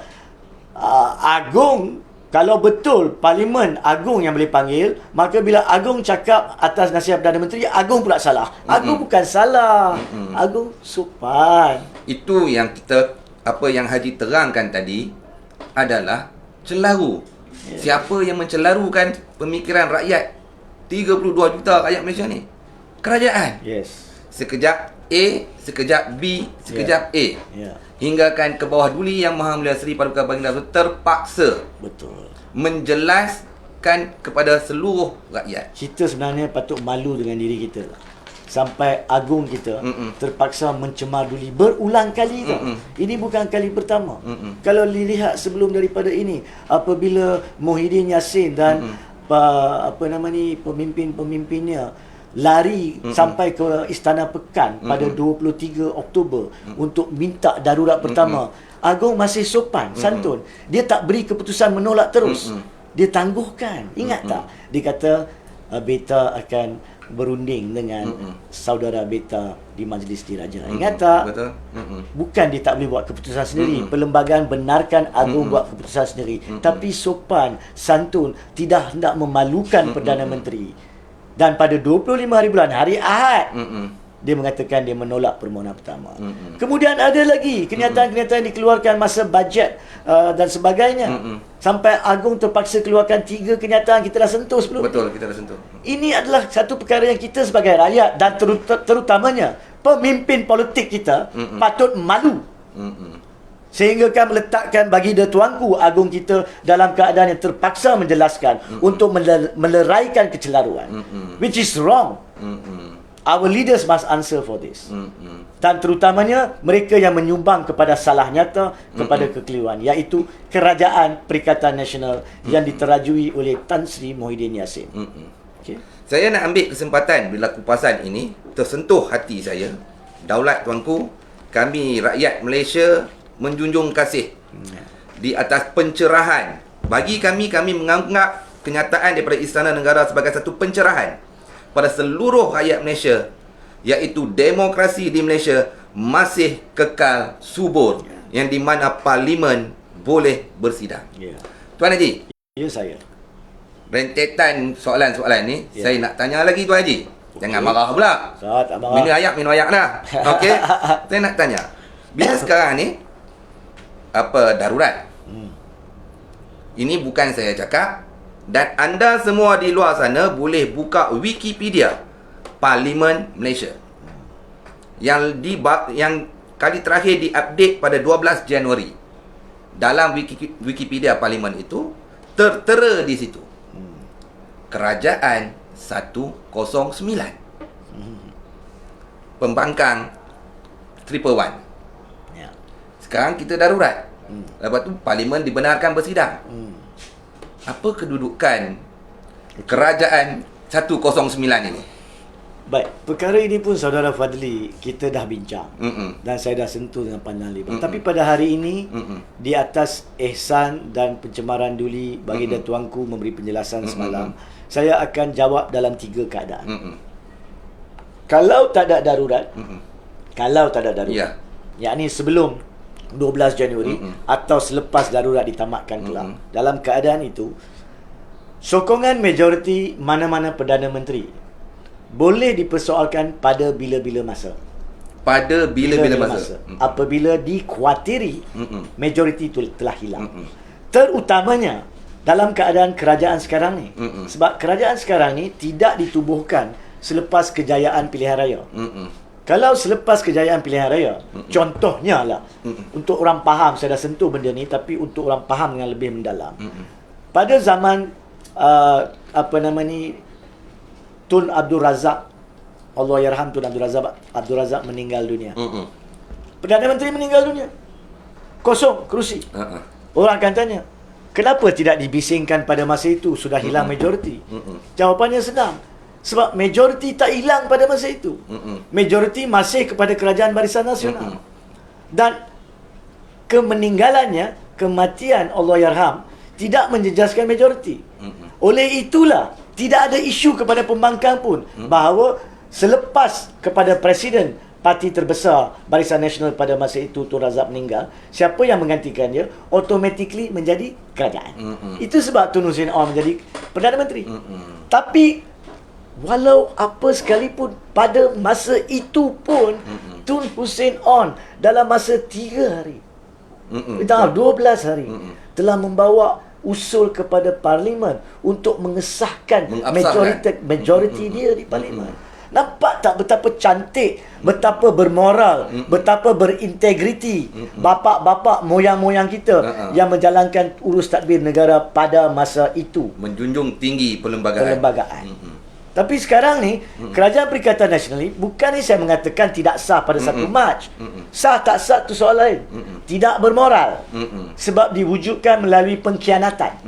Agong, kalau betul Parlimen Agong yang boleh panggil, maka bila Agong cakap atas nasihat Perdana Menteri, Agong pula salah. Agong bukan salah. Agong sopan. Itu yang apa yang Haji terangkan tadi adalah celaru. Siapa yang mencelarukan pemikiran rakyat 32 juta rakyat Malaysia ni? Kerajaan. Sekejap A, sekejap B, sekejap A. Hinggakan ke bawah duli Yang Maha Mulia Seri Paduka Baginda terpaksa menjelaskan kepada seluruh rakyat. Kita sebenarnya patut malu dengan diri kita lah. Sampai Agong kita terpaksa mencemar-duli berulang kali tau. Ini bukan kali pertama. Kalau dilihat sebelum daripada ini, apabila Muhyiddin Yassin dan pemimpin-pemimpinnya lari sampai ke Istana Pekan pada 23 Oktober untuk minta darurat pertama, Agong masih sopan, santun. Dia tak beri keputusan menolak terus. Dia tangguhkan. Ingat tak? Dia kata Beta akan berunding dengan saudara Beta di Majlis Diraja. Ingat tak? Betul. Bukan dia tak boleh buat keputusan sendiri. Perlembagaan benarkan Agong buat keputusan sendiri. Tapi sopan, santun, tidak hendak memalukan Perdana Menteri. Dan pada 25 hari bulan, hari Ahad, dia mengatakan dia menolak permohonan pertama. Kemudian ada lagi kenyataan-kenyataan dikeluarkan masa bajet dan sebagainya. Sampai Agong terpaksa keluarkan 3 kenyataan. Kita dah sentuh sebelum. Betul, kita dah sentuh. Ini adalah satu perkara yang kita sebagai rakyat dan terutamanya pemimpin politik kita patut malu. Sehingga kan meletakkan bagi dia tuanku Agong kita dalam keadaan yang terpaksa menjelaskan untuk meleraikan kecelaruan, which is wrong. Our leaders must answer for this. Dan terutamanya mereka yang menyumbang kepada salah nyata, kepada kekeliruan, iaitu Kerajaan Perikatan Nasional yang diterajui oleh Tan Sri Muhyiddin Yassin. Saya nak ambil kesempatan bila kupasan ini tersentuh hati saya. Daulat tuanku, kami rakyat Malaysia menjunjung kasih di atas pencerahan. Bagi kami menganggap kenyataan daripada Istana Negara sebagai satu pencerahan pada seluruh rakyat Malaysia, iaitu demokrasi di Malaysia masih kekal subur, yang di mana Parlimen boleh bersidang. Tuan Haji, saya rentetan soalan-soalan ni, saya nak tanya lagi Tuan Haji. Jangan marah pula. Minum ayak dah. Okey. Saya nak tanya, bila sekarang ni darurat. Ini bukan saya cakap, dan anda semua di luar sana boleh buka Wikipedia Parlimen Malaysia. Yang kali terakhir diupdate pada 12 Januari. Dalam Wikipedia Parlimen itu tertera di situ Kerajaan 109, Pembangkang 111. Sekarang kita darurat. Lepas tu Parlimen dibenarkan bersidang. Apa kedudukan Kerajaan 109 ini? Baik, perkara ini pun Saudara Fadli kita dah bincang. Dan saya dah sentuh dengan panjang lebar. Tapi pada hari ini, di atas ihsan dan pencemaran duli baginda tuanku memberi penjelasan semalam, saya akan jawab dalam 3 keadaan. Kalau tak ada darurat, yakni sebelum 12 Januari atau selepas darurat ditamatkan kelak. Dalam keadaan itu, sokongan majoriti mana-mana Perdana Menteri boleh dipersoalkan pada bila-bila masa. Pada bila-bila masa. Apabila dikhawatiri majoriti itu telah hilang. Terutamanya dalam keadaan kerajaan sekarang ni. Sebab kerajaan sekarang ni tidak ditubuhkan selepas kejayaan pilihan raya. Kalau selepas kejayaan pilihan raya, contohnya lah, untuk orang faham, saya dah sentuh benda ni, tapi untuk orang faham dengan lebih mendalam. Pada zaman Tun Abdul Razak, Allahyarham Tun Abdul Razak meninggal dunia. Perdana Menteri meninggal dunia. Kosong kerusi. Orang akan tanya, kenapa tidak dibisingkan pada masa itu? Sudah hilang majoriti. Jawapannya senang. Sebab majoriti tak hilang pada masa itu. Majoriti masih kepada Kerajaan Barisan Nasional. Dan kemeninggalannya, kematian Allahyarham tidak menjejaskan majoriti. Oleh itulah tidak ada isu kepada pembangkang pun bahawa selepas kepada Presiden parti terbesar Barisan Nasional pada masa itu Tun Razak meninggal, siapa yang menggantikan dia automatically menjadi kerajaan. Itu sebab Tun Hussein Onn menjadi Perdana Menteri. Tapi walau apa sekalipun pada masa itu pun Tun Hussein Onn dalam masa 3 hari 12 hari telah membawa usul kepada Parlimen untuk mengesahkan majoriti dia di Parlimen. Nampak tak betapa cantik, betapa bermoral, betapa berintegriti bapa-bapa moyang-moyang kita yang menjalankan urus tadbir negara pada masa itu. Menjunjung tinggi perlembagaan. Tapi sekarang ni, Kerajaan Perikatan Nasional ni, bukan ni saya mengatakan tidak sah pada 1 Mac. Sah tak sah tu soal lain. Tidak bermoral. Sebab diwujudkan melalui pengkhianatan.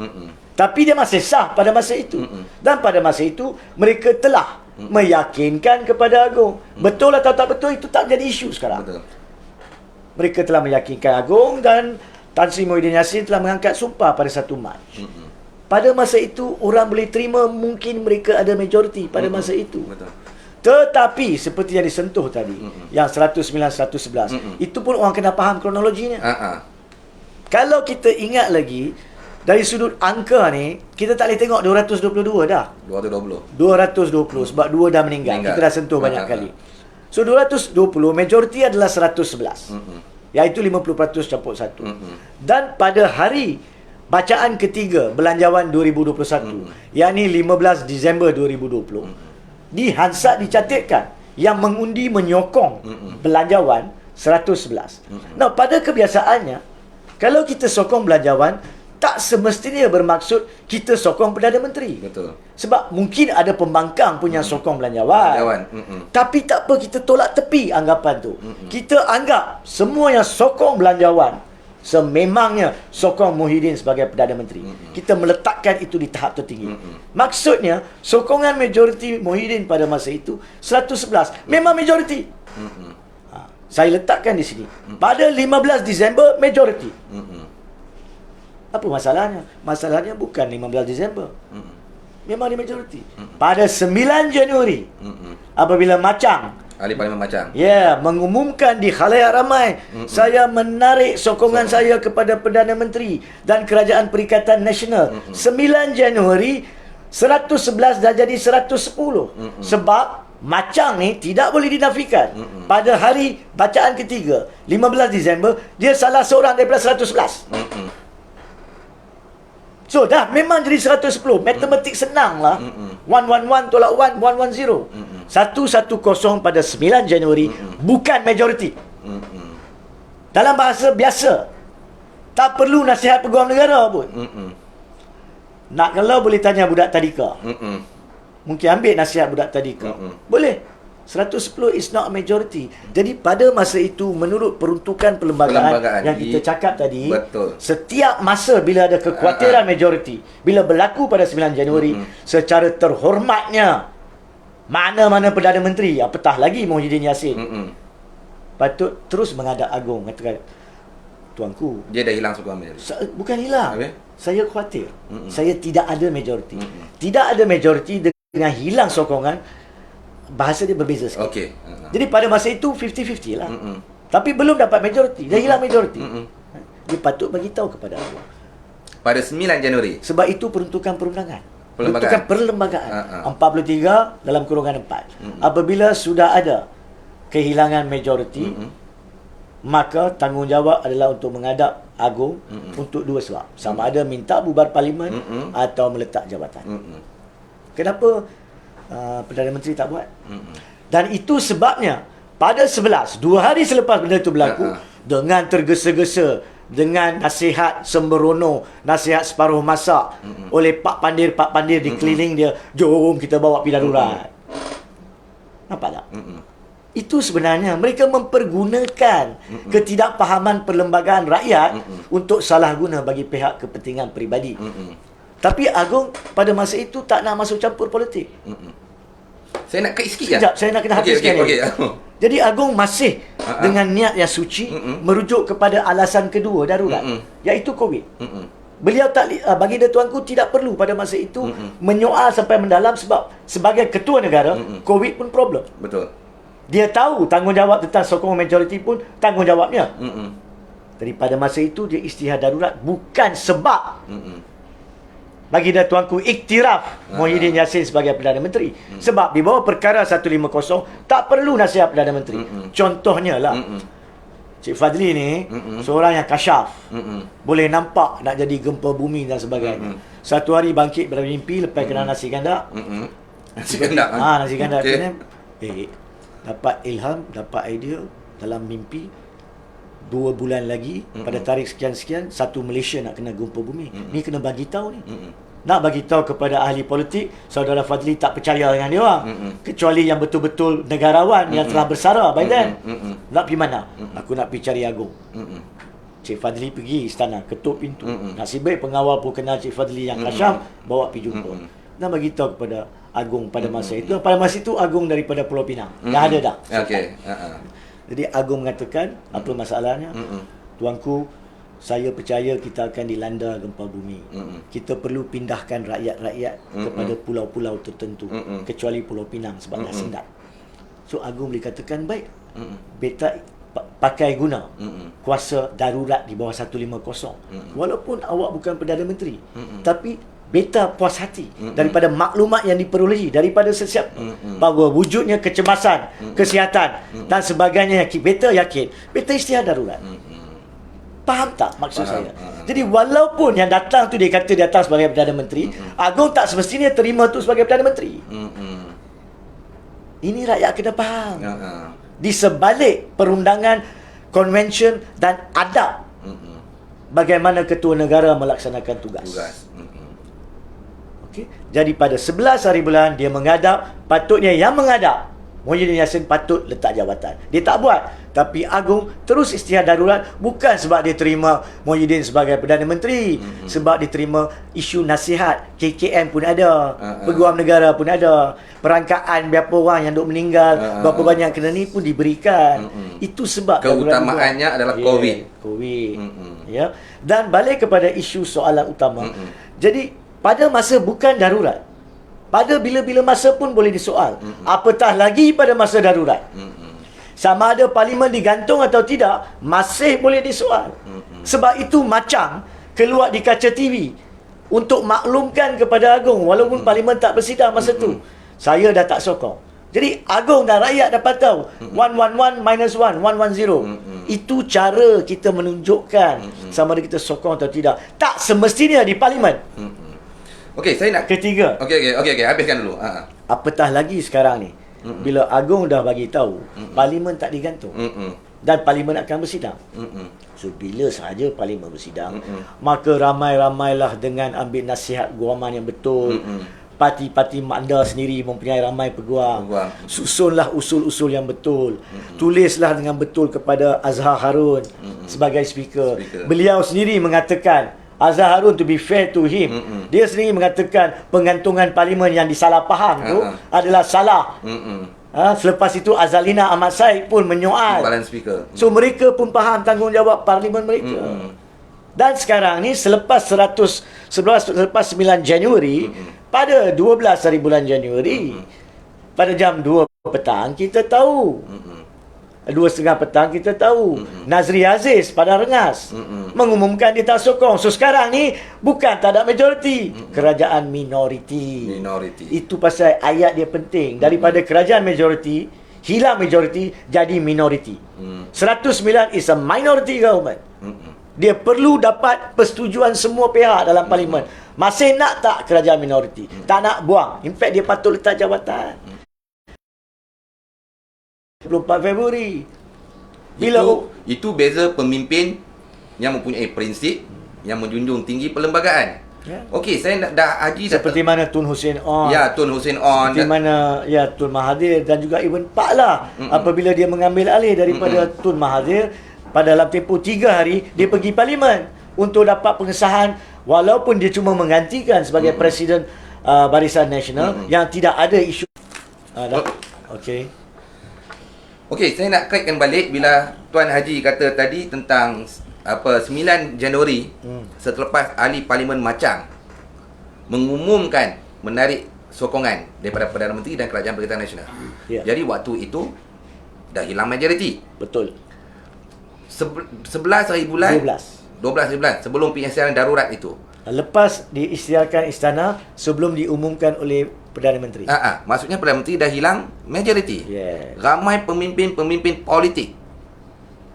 Tapi dia masih sah pada masa itu. Dan pada masa itu, mereka telah meyakinkan kepada Agong. Betul atau tak betul, itu tak jadi isu sekarang. Betul. Mereka telah meyakinkan Agong dan Tan Sri Muhyiddin Yassin telah mengangkat sumpah pada 1 Mac. Pada masa itu, orang boleh terima mungkin mereka ada majoriti pada masa itu. Betul. Tetapi, seperti yang disentuh tadi, yang 109-111, itu pun orang kena faham kronologinya. Kalau kita ingat lagi, dari sudut angka ni, kita tak boleh tengok 222 dah. 220 sebab 2 dah meninggal. Kita dah sentuh banyak kali. So 220, majoriti adalah 111. Iaitu 50% campur 1. Dan pada hari bacaan ketiga Belanjawan 2021, yakni 15 Disember 2020, di Hansard dicatatkan yang mengundi menyokong Belanjawan 111. Nah, pada kebiasaannya, kalau kita sokong Belanjawan, tak semestinya bermaksud kita sokong Perdana Menteri. Betul. Sebab mungkin ada pembangkang pun yang sokong Belanjawan. Tapi tak apa, kita tolak tepi anggapan tu. Kita anggap semua yang sokong Belanjawan sememangnya sokong Muhyiddin sebagai Perdana Menteri. Kita meletakkan itu di tahap tertinggi. Maksudnya, sokongan majoriti Muhyiddin pada masa itu 111. Memang majoriti. Saya letakkan di sini. Pada 15 Disember, majoriti. Apa masalahnya? Masalahnya bukan 15 Disember. Memang dia majoriti. Pada 9 Januari, apabila Macang, Ahli Parlimen Macang, mengumumkan di khalayak ramai, saya menarik sokongan saya kepada Perdana Menteri dan Kerajaan Perikatan Nasional. 9 Januari, 111 dah jadi 110. Sebab Macang ni tidak boleh dinafikan. Pada hari bacaan ketiga, 15 Disember, dia salah seorang daripada 111. So dah memang jadi 110. Matematik senang lah. 111 tolak 1, 110. 110 pada 9 Januari bukan majoriti. Dalam bahasa biasa, tak perlu nasihat peguam negara pun. Nak kalau boleh tanya budak tadika. Mungkin ambil nasihat budak tadika. Boleh. 110 is not a majority. Jadi pada masa itu, menurut peruntukan perlembagaan yang kita cakap tadi, betul, setiap masa bila ada kekhawatiran majoriti, bila berlaku pada 9 Januari, secara terhormatnya mana-mana Perdana Menteri, apatah lagi Muhyiddin Yassin, patut terus menghadap Agong, katakan, tuanku, dia dah hilang sokongan majoriti. Bukan hilang. Saya khawatir. Saya tidak ada majoriti. Tidak ada majoriti dengan hilang sokongan, bahasa dia berbeza sikit. Jadi pada masa itu 50-50 lah. Tapi belum dapat majoriti, dah hilang majoriti. Dia patut bagi tahu kepada Agong. Pada 9 Januari. Sebab itu peruntukan perundangan. Peruntukan perlembagaan. 43 dalam kurungan 4. Apabila sudah ada kehilangan majoriti, maka tanggungjawab adalah untuk menghadap Agong untuk dua sebab. Sama ada minta bubar Parlimen atau meletak jabatan. Kenapa Perdana Menteri tak buat? Dan itu sebabnya pada 11, 2 hari selepas benda itu berlaku, dengan tergesa-gesa, dengan nasihat sembrono, nasihat separuh masak oleh Pak Pandir di keliling dia, jom kita bawa pergi darurat. Nampak tak? Itu sebenarnya mereka mempergunakan ketidakpahaman perlembagaan rakyat untuk salah guna bagi pihak kepentingan peribadi. Tapi Agong pada masa itu tak nak masuk campur politik. Saya nak kait sikit. Sekejap, saya nak kena habiskan ni. Jadi Agong masih dengan niat yang suci merujuk kepada alasan kedua darurat, iaitu COVID. Beliau tak bagi dia tuanku tidak perlu pada masa itu menyoal sampai mendalam, sebab sebagai ketua negara COVID pun problem. Betul. Dia tahu tanggungjawab tentang sokongan majoriti pun tanggungjawabnya. Jadi pada masa itu dia isytihar darurat bukan sebab bagi dia tuanku iktiraf Muhyiddin Yassin sebagai Perdana Menteri. Sebab di bawah perkara 150 tak perlu nasihat Perdana Menteri. Contohnya lah, Cik Fadli ni seorang yang kasyaf, boleh nampak nak jadi gempa bumi dan sebagainya. Satu hari bangkit dari mimpi lepas kena nasi gandak. Nasi gandak. Nasi gandak. Dapat ilham, dapat idea dalam mimpi. 2 bulan lagi pada tarikh sekian-sekian, satu Malaysia nak kena gempa bumi. Ni kena bagi tahu ni. Nak bagi tahu kepada ahli politik, saudara Fadli tak percaya dengan dia orang. Kecuali yang betul-betul negarawan yang telah bersara by then. Nak pergi mana? Aku nak pergi cari Agong. Cik Fadli pergi istana, ketuk pintu. Nasib baik pengawal pun kenal Cik Fadli yang kasyaf, bawa pergi jumpa. Dan bagi tahu kepada Agong pada masa itu. Pada masa itu Agong daripada Pulau Pinang. Dah ada dah. Okey. Jadi Agong mengatakan, apa masalahnya? Tuanku, saya percaya kita akan dilanda gempa bumi. Kita perlu pindahkan rakyat-rakyat kepada pulau-pulau tertentu, kecuali Pulau Pinang sebab dah sendat. So Agong boleh katakan, baik, beta pakai guna kuasa darurat di bawah 150. Walaupun awak bukan Perdana Menteri, tapi beta puas hati daripada maklumat yang diperolehi daripada sesiapa bahawa wujudnya kecemasan, kesihatan dan sebagainya. Beta yakin beta isytihar darurat. Faham tak maksud saya? Jadi walaupun yang datang tu dia kata dia datang sebagai Perdana Menteri, Agong tak semestinya terima tu sebagai Perdana Menteri. Ini rakyat kena faham. Di sebalik perundangan, konvensyen dan adab bagaimana ketua negara melaksanakan tugas. Okay. Jadi pada 11 hari bulan dia menghadap, patutnya yang menghadap Muhyiddin Yassin patut letak jawatan. Dia tak buat. Tapi Agong terus isytihar darurat bukan sebab dia terima Muhyiddin sebagai Perdana Menteri, sebab dia terima isu nasihat. KKM pun ada, Peguam Negara pun ada, perangkaan berapa orang yang duk meninggal, berapa banyak kena ni pun diberikan. Itu sebab keutamaannya adalah COVID. Ya. Dan balik kepada isu soalan utama. Jadi pada masa bukan darurat, pada bila-bila masa pun boleh disoal. Apatah lagi pada masa darurat. Sama ada parlimen digantung atau tidak, masih boleh disoal. Sebab itu macam keluar di kaca TV untuk maklumkan kepada Agong, walaupun parlimen tak bersidang masa tu, saya dah tak sokong. Jadi Agong dan rakyat dapat tahu 111 minus 1 110. Itu cara kita menunjukkan sama ada kita sokong atau tidak. Tak semestinya di parlimen. Okey, saya nak ketiga. Okey, habiskan dulu. Apatah lagi sekarang ni, bila Agong dah bagi tahu parlimen tak digantung dan parlimen akan bersidang. So bila sahaja parlimen bersidang, maka ramai-ramailah dengan ambil nasihat guaman yang betul. Parti-parti Manda sendiri mempunyai ramai peguam. Susunlah usul-usul yang betul. Tulislah dengan betul kepada Azhar Harun sebagai speaker. Beliau sendiri mengatakan, Azhar Harun, to be fair to him, dia sendiri mengatakan pengantungan parlimen yang disalahfaham tu adalah salah. Selepas itu Azalina Ahmad Said pun menyoal. So mereka pun faham tanggungjawab parlimen mereka. Dan sekarang ni selepas 9 Januari, pada 12 hari bulan Januari, pada jam 2 petang kita tahu, 2:30 petang kita tahu, Nazri Aziz pada Rengas mengumumkan dia tak sokong. So sekarang ni bukan tak ada majoriti, kerajaan minoriti. Itu pasal ayat dia penting. Daripada kerajaan majoriti, hilang majoriti, jadi minoriti. 109 is a minority government. Dia perlu dapat persetujuan semua pihak dalam parlimen. Masih nak tak kerajaan minoriti? Tak nak, buang. In fact dia patut letak jawatan. 24 Februari. Itu beza pemimpin yang mempunyai prinsip, yang menjunjung tinggi perlembagaan. Ya. Okey, saya dah Haji seperti mana Tun Hussein On. Ya, Tun Hussein On. Seperti mana Tun Mahathir dan juga Ibn Pak lah. Apabila dia mengambil alih daripada Tun Mahathir, pada dalam tempoh 3 hari dia pergi parlimen untuk dapat pengesahan, walaupun dia cuma menggantikan sebagai Presiden Barisan Nasional yang tidak ada isu. Okey. Okey, saya nak crackkan balik bila Tuan Haji kata tadi tentang 9 Januari selepas ahli Parlimen Macang mengumumkan menarik sokongan daripada Perdana Menteri dan Kerajaan Perikatan Nasional. Ya. Jadi waktu itu dah hilang majoriti. Betul. 11 hari bulan 12 hari bulan sebelum penyiaran darurat itu. Lepas diisytiharkan istana sebelum diumumkan oleh Perdana Menteri. Maksudnya Perdana Menteri dah hilang majoriti. Yes. Ramai pemimpin-pemimpin politik,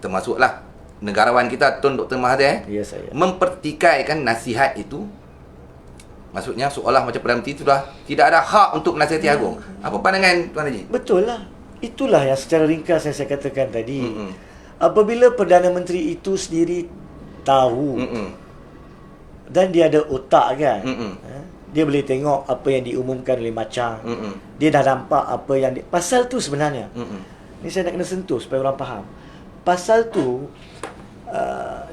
termasuklah negarawan kita Tun Dr. Mahathir, mempertikaikan nasihat itu. Maksudnya seolah macam Perdana Menteri itu dah tidak ada hak untuk menasihati agung. Apa pandangan Tuan Haji? Betul lah. Itulah yang secara ringkas yang saya katakan tadi. Apabila Perdana Menteri itu sendiri tahu dan dia ada otak kan, dia boleh tengok apa yang diumumkan oleh Macang. Dia dah nampak apa yang pasal tu sebenarnya. Ni saya nak kena sentuh supaya orang faham. Pasal tu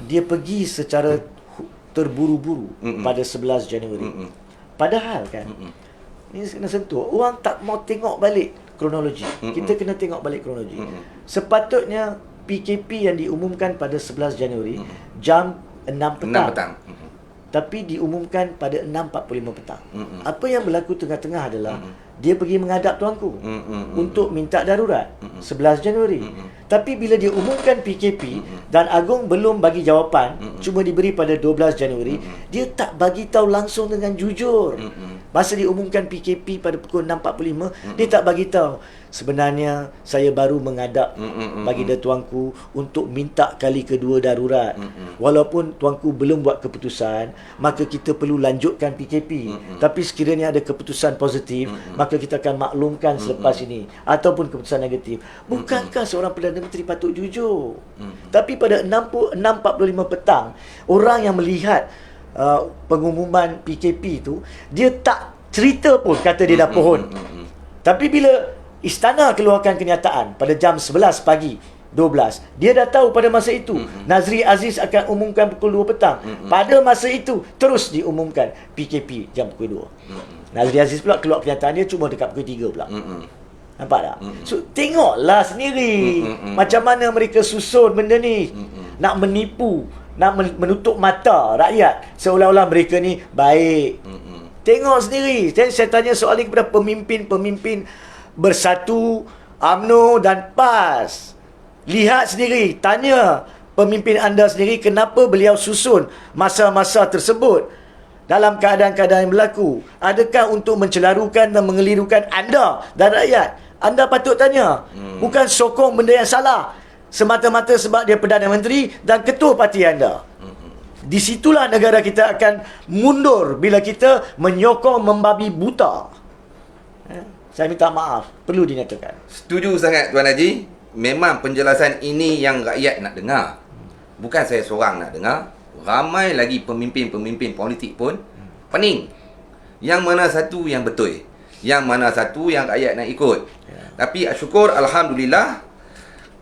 dia pergi secara terburu-buru pada 11 Januari. Padahal kan, ni kena sentuh, orang tak mau tengok balik kronologi. Kita kena tengok balik kronologi. Sepatutnya PKP yang diumumkan pada 11 Januari jam 6 petang. Tapi diumumkan pada 6.45 petang. Apa yang berlaku tengah-tengah adalah dia pergi menghadap tuanku untuk minta darurat 11 Januari. Tapi bila dia umumkan PKP dan Agong belum bagi jawapan, cuma diberi pada 12 Januari, dia tak bagi tahu langsung dengan jujur. Masa diumumkan PKP pada pukul 6.45, dia tak bagi tahu. Sebenarnya saya baru menghadap baginda tuanku untuk minta kali kedua darurat. Walaupun tuanku belum buat keputusan, maka kita perlu lanjutkan PKP. Tapi sekiranya ada keputusan positif, maka kita akan maklumkan selepas ini. Ataupun keputusan negatif. Bukankah seorang Perdana Menteri patut jujur? Tapi pada 6.45 petang, orang yang melihat pengumuman PKP itu, dia tak cerita pun kata dia dah pohon. Tapi bila istana keluarkan kenyataan pada jam 11 pagi 12, dia dah tahu pada masa itu Nazri Aziz akan umumkan pukul 2 petang. Pada masa itu terus diumumkan PKP jam pukul 2. Nazri Aziz pula keluar kenyataan dia cuma dekat pukul 3 pula. Nampak tak? So tengoklah sendiri macam mana mereka susun benda ni. Nak menipu, nak menutup mata rakyat seolah-olah mereka ni baik. Tengok sendiri. Saya tanya soal ini kepada pemimpin-pemimpin Bersatu, UMNO dan PAS. Lihat sendiri, tanya pemimpin anda sendiri kenapa beliau susun masa-masa tersebut dalam keadaan-keadaan yang berlaku. Adakah untuk mencelarukan dan mengelirukan anda dan rakyat? Anda patut tanya. Bukan sokong benda yang salah semata-mata sebab dia Perdana Menteri dan ketua parti anda. Di situlah negara kita akan mundur bila kita menyokong membabi buta. Saya minta maaf, perlu dinyatakan. Setuju sangat Tuan Haji. Memang penjelasan ini yang rakyat nak dengar. Bukan saya seorang nak dengar. Ramai lagi pemimpin-pemimpin politik pun pening. Yang mana satu yang betul, yang mana satu yang rakyat nak ikut. Tapi syukur Alhamdulillah,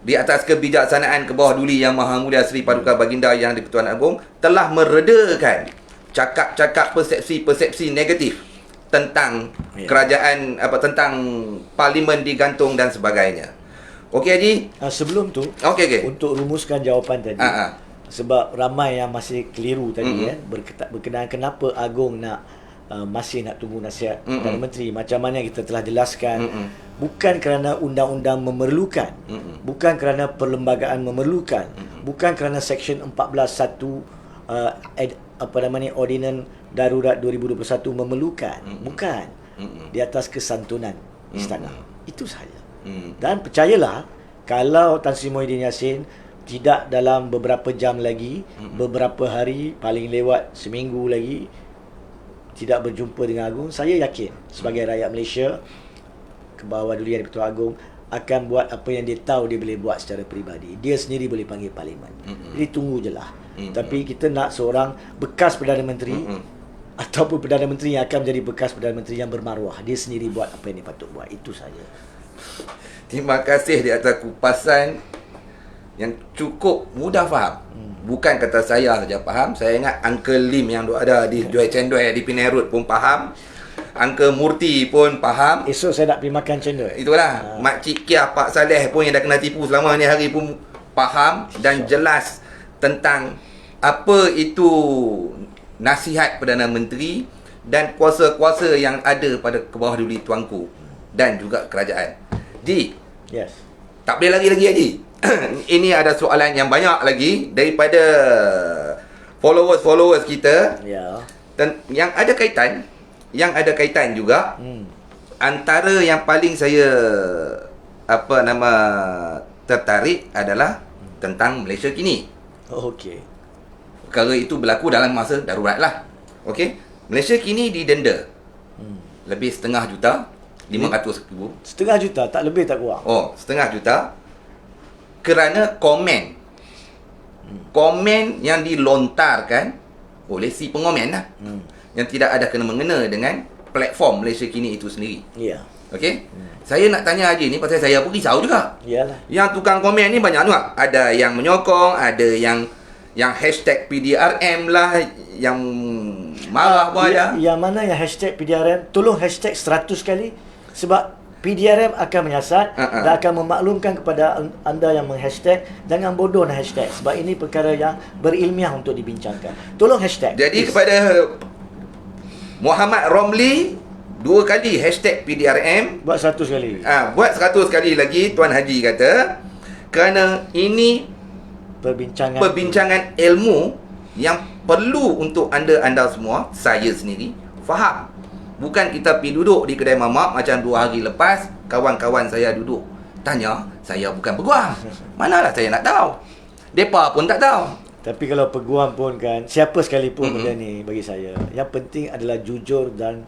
di atas kebijaksanaan ke bawah duli Yang Maha Mulia Seri Paduka Baginda Yang di-Pertuan Agong telah meredakan cakap-cakap persepsi-persepsi negatif tentang kerajaan, tentang parlimen digantung dan sebagainya. Okey Haji? Sebelum tu, untuk rumuskan jawapan tadi, sebab ramai yang masih keliru tadi berkenaan kenapa Agong nak masih nak tunggu nasihat Perdana Menteri. Macam mana kita telah jelaskan, bukan kerana undang-undang memerlukan, bukan kerana perlembagaan memerlukan, bukan kerana Seksyen 14(1) Ordinan Darurat 2021 memerlukan. Bukan. Di atas kesantunan istana. Itu sahaja. Dan percayalah, kalau Tan Sri Muhyiddin Yassin tidak dalam beberapa jam lagi, beberapa hari, paling lewat seminggu lagi, tidak berjumpa dengan Agong, saya yakin sebagai rakyat Malaysia ke bawah duli Yang di-Pertuan Agong akan buat apa yang dia tahu dia boleh buat secara peribadi. Dia sendiri boleh panggil parlimen. Jadi tunggu je lah. Tapi kita nak seorang bekas Perdana Menteri ataupun Perdana Menteri yang akan menjadi bekas Perdana Menteri yang bermaruah. Dia sendiri buat apa yang dia patut buat. Itu saja. Terima kasih di atas kupasan yang cukup mudah faham. Bukan kata saya saja faham. Saya ingat Uncle Lim yang ada di Joy Cendoi di Penang Road pun faham. Uncle Murti pun faham. Esok saya nak pergi makan cendol. Itulah. Makcik Kia, Pak Saleh pun yang dah kena tipu selama ni hari pun faham dan jelas tentang apa itu nasihat Perdana Menteri dan kuasa-kuasa yang ada pada ke bawah duli tuanku dan juga kerajaan. Ji, Yes. tak boleh lagi Haji. Ini ada soalan yang banyak lagi daripada followers kita Ya. dan yang ada kaitan juga antara yang paling saya tertarik adalah tentang Malaysia kini. Oh, okey. Perkara itu berlaku dalam masa darurat lah. Okey. Malaysia kini didenda lebih 500,000, 500,000. 500,000 tak lebih tak kurang. Oh, 500,000 kerana komen yang dilontarkan oleh si pengomen lah. Yang tidak ada kena-mengena dengan platform Malaysia kini itu sendiri. Ya. Okey? Saya nak tanya Haji ni pasal saya pun risau juga. Iyalah. Yang tukang komen ni banyak juga. Ada yang menyokong, ada yang hashtag PDRM lah, yang marah pun ada. Yang mana yang hashtag PDRM, tolong hashtag 100 kali sebab PDRM akan menyiasat dan akan memaklumkan kepada anda yang menghashtag, jangan bodoh nak hashtag sebab ini perkara yang berilmiah untuk dibincangkan. Tolong hashtag. Jadi kepada Muhammad Romli 2 kali hashtag PDRM, buat 100 kali. buat 100 kali lagi Tuan Haji kata, kerana ini perbincangan ilmu yang perlu untuk anda semua, saya sendiri faham. Bukan kita pergi duduk di kedai mamak macam 2 hari lepas kawan-kawan saya duduk tanya, saya bukan peguam. Manalah saya nak tahu. Depa pun tak tahu. Tapi kalau peguam pun kan, siapa sekalipun benda ni bagi saya, yang penting adalah jujur dan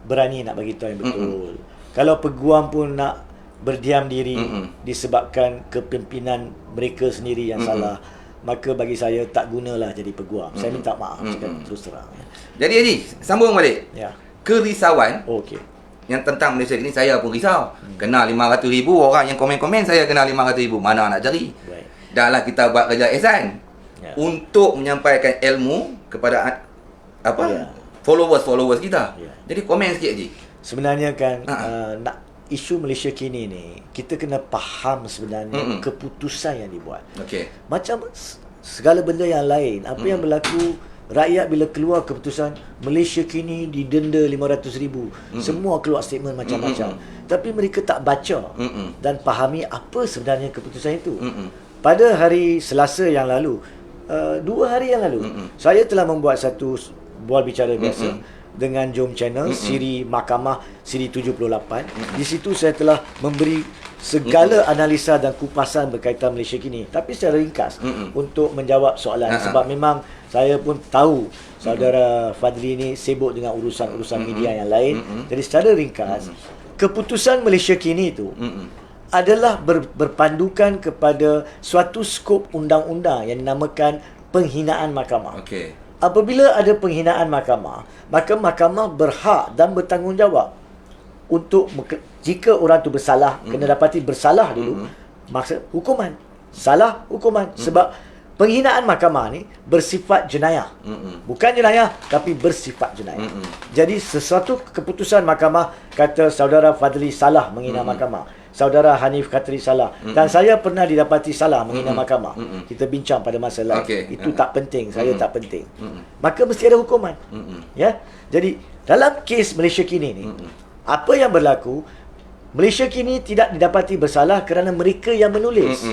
berani nak bagi tahu yang betul. Kalau peguam pun nak berdiam diri disebabkan kepimpinan mereka sendiri yang salah, maka bagi saya tak gunalah jadi peguam. Saya minta maaf cakap terus terang. Jadi Haji, sambung balik. Ya. Kerisauan Okey. yang tentang Malaysia ni saya pun risau. Kena 500,000 orang yang komen-komen, saya kena 500,000. Mana nak cari? Baik. Dah lah kita buat kerja ihsan untuk menyampaikan ilmu kepada followers kita. Jadi komen sikit Haji. Sebenarnya kan nak isu Malaysia kini ni, kita kena faham sebenarnya keputusan yang dibuat. Okey. Macam segala benda yang lain, apa yang berlaku, rakyat bila keluar keputusan Malaysia kini didenda 500,000, semua keluar statement macam-macam. Tapi mereka tak baca dan fahami apa sebenarnya keputusan itu. Pada hari Selasa yang lalu, 2 hari yang lalu, saya telah membuat satu bual bicara biasa dengan Jom Channel, siri Mahkamah, siri 78. Di situ saya telah memberi segala analisa dan kupasan berkaitan Malaysia kini, tapi secara ringkas untuk menjawab soalan. Sebab memang saya pun tahu saudara Fadli ni sibuk dengan urusan-urusan media yang lain. Jadi secara ringkas, keputusan Malaysia kini itu adalah berpandukan kepada suatu skop undang-undang yang dinamakan penghinaan mahkamah. Okey. Apabila ada penghinaan mahkamah, maka mahkamah berhak dan bertanggungjawab untuk jika orang tu bersalah, kena dapati bersalah dulu, maksud hukuman. Salah, hukuman. Sebab penghinaan mahkamah ni bersifat jenayah. Bukan jenayah, tapi bersifat jenayah. Jadi sesuatu keputusan mahkamah kata saudara Fadli salah menghina mahkamah, saudara Hanif Khatri salah, dan saya pernah didapati salah menghina mahkamah. Kita bincang pada masa lain. Itu tak penting, saya tak penting. Maka mesti ada hukuman. Ya. Jadi dalam kes Malaysia kini ni, apa yang berlaku, Malaysia kini tidak didapati bersalah kerana mereka yang menulis.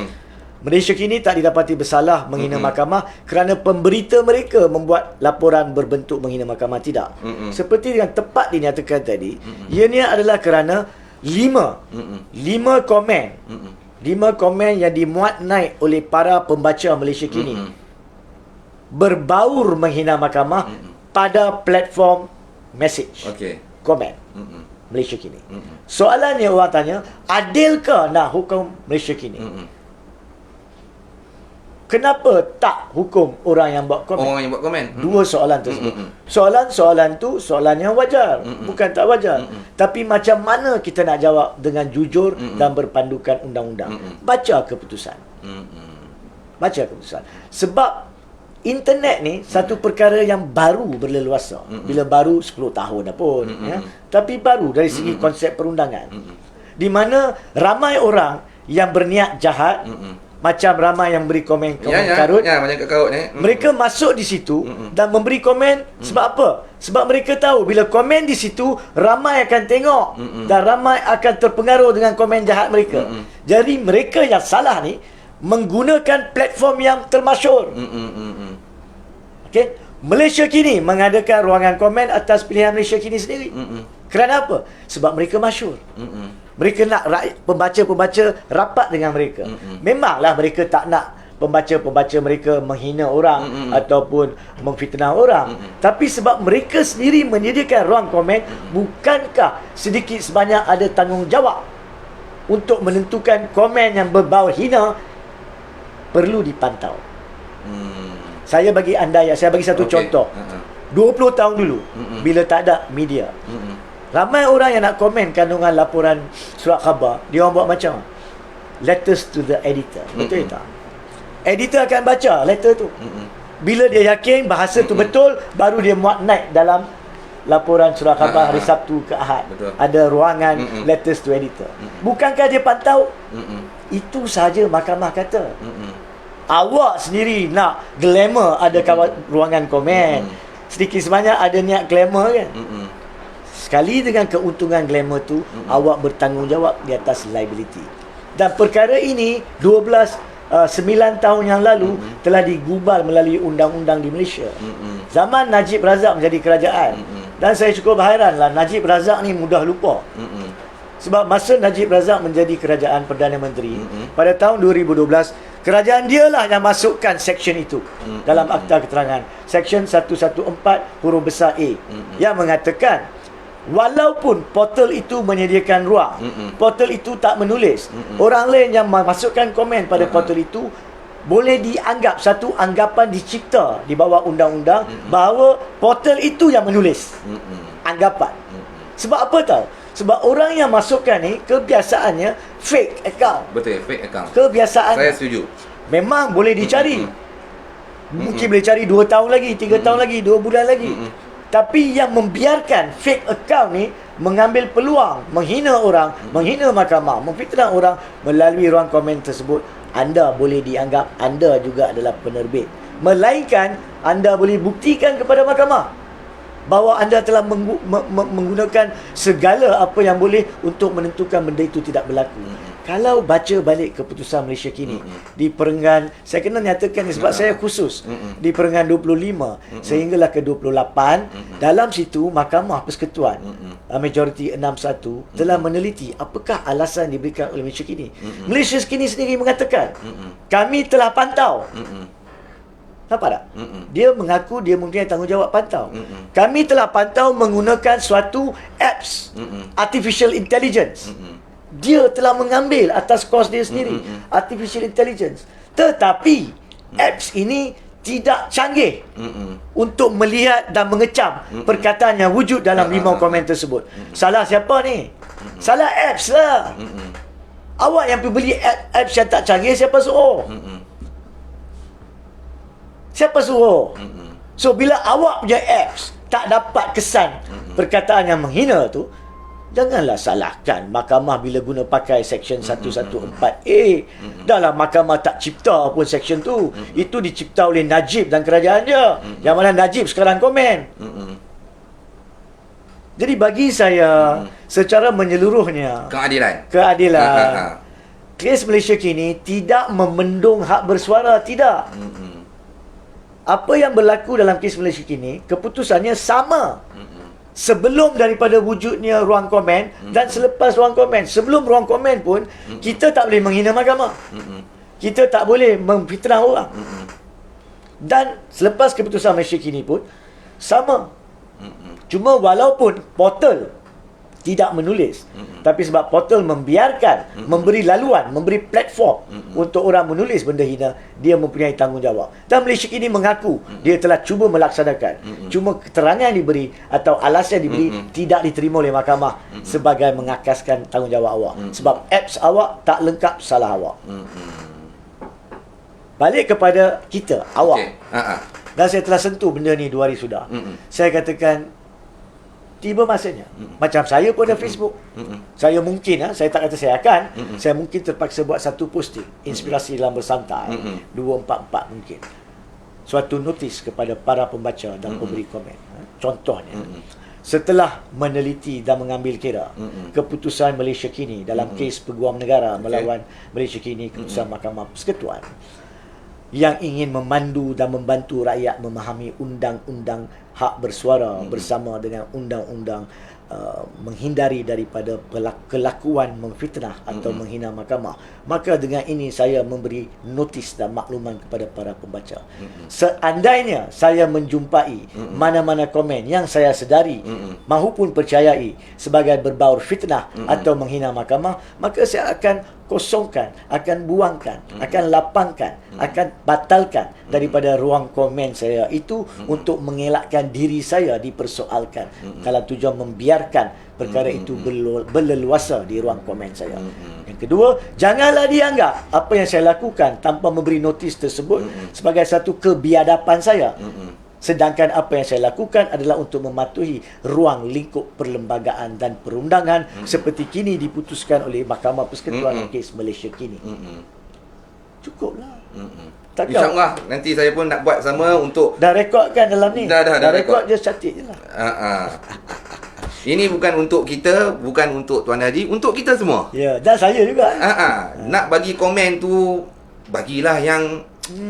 Malaysia kini tak didapati bersalah menghina mahkamah kerana pemberita mereka membuat laporan berbentuk menghina mahkamah. Tidak. Seperti yang tepat dinyatakan tadi, ianya adalah kerana 5 komen yang dimuat naik oleh para pembaca Malaysia kini berbaur menghina mahkamah pada platform message. Okey. Komen. Malaysia kini. Soalannya orang tanya, adilkah nak hukum Malaysia kini? Kenapa tak hukum orang yang buat komen? Orang yang buat komen. Dua soalan tersebut. Soalan-soalan tu soalan yang wajar, bukan tak wajar. Tapi macam mana kita nak jawab dengan jujur dan berpandukan undang-undang? Baca keputusan. Baca keputusan. Sebab internet ni satu perkara yang baru berleluasa. Bila baru 10 tahun dah pun, ya. Tapi baru dari segi konsep perundangan. Di mana ramai orang yang berniat jahat, macam ramai yang beri komen karut. Ya, macam kat karut ni. Mereka masuk di situ dan memberi komen sebab apa? Sebab mereka tahu bila komen di situ ramai akan tengok dan ramai akan terpengaruh dengan komen jahat mereka. Jadi mereka yang salah ni menggunakan platform yang termasyhur. Okey, Malaysia kini mengadakan ruangan komen atas pilihan Malaysia kini sendiri. Kerana apa? Sebab mereka masyhur. Mereka nak pembaca-pembaca rapat dengan mereka. Memanglah mereka tak nak pembaca-pembaca mereka menghina orang ataupun memfitnah orang. Tapi sebab mereka sendiri menyediakan ruang komen, bukankah sedikit sebanyak ada tanggungjawab untuk menentukan komen yang berbau hina perlu dipantau. Saya bagi satu contoh. 20 tahun dulu, bila tak ada media, ramai orang yang nak komen kandungan laporan surat khabar, dia orang buat macam letters to the editor. Betul tak? Editor akan baca letter tu. Bila dia yakin bahasa tu betul, baru dia muat naik dalam laporan surat khabar hari Sabtu ke Ahad. Betul. Ada ruangan letters to editor. Bukankah dia pantau? Itu sahaja mahkamah kata. Awak sendiri nak glamour ada ruangan komen. Sedikit sebanyak ada niat glamour kan? Sekali dengan keuntungan glamour tu, awak bertanggungjawab di atas liability. Dan perkara ini 9 tahun yang lalu telah digubal melalui undang-undang di Malaysia. Zaman Najib Razak menjadi kerajaan. Dan saya cukup hairanlah, Najib Razak ni mudah lupa. Sebab masa Najib Razak menjadi kerajaan Perdana Menteri pada tahun 2012, kerajaan dialah yang masukkan seksyen itu dalam Akta Keterangan. Seksyen 114 huruf besar A yang mengatakan walaupun portal itu menyediakan ruang, portal itu tak menulis, orang lain yang memasukkan komen pada portal itu boleh dianggap satu anggapan dicipta di bawah undang-undang bahawa portal itu yang menulis anggapan. Sebab apa tahu? Sebab orang yang masukkan ni kebiasaannya fake account. Betul, fake account. Kebiasaan. Saya setuju. Memang boleh dicari. Mungkin boleh cari 2 tahun lagi, 3 tahun lagi, 2 bulan lagi. Tapi yang membiarkan fake account ni mengambil peluang menghina orang, menghina mahkamah, memfitnah orang melalui ruang komen tersebut, anda boleh dianggap anda juga adalah penerbit. Melainkan anda boleh buktikan kepada mahkamah bahawa anda telah menggunakan segala apa yang boleh untuk menentukan benda itu tidak berlaku. Kalau baca balik keputusan Malaysia kini di perenggan, saya kena nyatakan ni sebab saya khusus di perenggan 25 sehinggalah ke 28, dalam situ Mahkamah Persekutuan majoriti 6-1 telah meneliti apakah alasan diberikan oleh Malaysia kini. Malaysia kini sendiri mengatakan kami telah pantau. Nampak tak? Dia mengaku dia mempunyai tanggungjawab pantau. Kami telah pantau menggunakan suatu apps artificial intelligence. Dia telah mengambil atas kos dia sendiri artificial intelligence. Tetapi apps ini tidak canggih untuk melihat dan mengecam perkataan yang wujud dalam 5 komen tersebut. Salah siapa ni? Salah apps lah. Awak yang pergi beli apps yang tak canggih, siapa suruh? Siapa suruh? So bila awak punya apps tak dapat kesan perkataan yang menghina tu, janganlah salahkan mahkamah bila guna pakai seksyen 114A. Dalam mahkamah tak cipta pun seksyen tu. Itu dicipta oleh Najib dan kerajaan dia. Yang mana Najib sekarang komen. Jadi bagi saya secara menyeluruhnya keadilan. Kes Malaysia kini tidak memendung hak bersuara, tidak. Apa yang berlaku dalam kes Malaysia kini, keputusannya sama sebelum daripada wujudnya ruang komen dan selepas ruang komen. Sebelum ruang komen pun kita tak boleh menghina mahkamah, kita tak boleh memfitnah orang. Dan selepas keputusan Malaysia kini pun sama. Cuma walaupun portal tidak menulis, tapi sebab portal membiarkan, memberi laluan, memberi platform untuk orang menulis benda hina, dia mempunyai tanggungjawab. Dan Malaysia kini mengaku dia telah cuba melaksanakan. Cuma keterangan diberi atau alasan diberi tidak diterima oleh mahkamah sebagai mengakaskan tanggungjawab awak. Sebab apps awak tak lengkap, salah awak. Balik kepada kita, awak. Dan saya telah sentuh benda ni 2 hari sudah. Saya katakan tiba masanya. Macam saya pun ada Facebook. Saya mungkin, saya tak kata saya akan, saya mungkin terpaksa buat satu posting, inspirasi dalam bersantai, 244 mungkin. Suatu notis kepada para pembaca dan pemberi komen. Contohnya, setelah meneliti dan mengambil kira keputusan Malaysia kini dalam kes peguam negara melawan Malaysia kini, keputusan Mahkamah Persekutuan yang ingin memandu dan membantu rakyat memahami undang-undang hak bersuara bersama dengan undang-undang menghindari daripada kelakuan memfitnah atau menghina mahkamah. Maka dengan ini saya memberi notis dan makluman kepada para pembaca. Seandainya saya menjumpai mana-mana komen yang saya sedari mahupun percayai sebagai berbaur fitnah atau menghina mahkamah, maka saya akan kosongkan, akan buangkan, akan lapangkan, akan batalkan daripada ruang komen saya itu untuk mengelakkan diri saya dipersoalkan kalau tujuan membiarkan perkara itu berleluasa di ruang komen saya. Yang kedua, janganlah dianggap apa yang saya lakukan tanpa memberi notis tersebut sebagai satu kebiadaban saya. Sedangkan apa yang saya lakukan adalah untuk mematuhi ruang lingkup perlembagaan dan perundangan seperti kini diputuskan oleh Mahkamah Persekutuan kes Malaysia kini. Cukuplah. InsyaAllah nanti saya pun nak buat sama untuk dah rekod kan dalam ni. Dah rekod je, cantik je lah. Ini bukan untuk kita, bukan untuk Tuan Haji, untuk kita semua. Ya, dan saya juga. Nak bagi komen tu, bagilah yang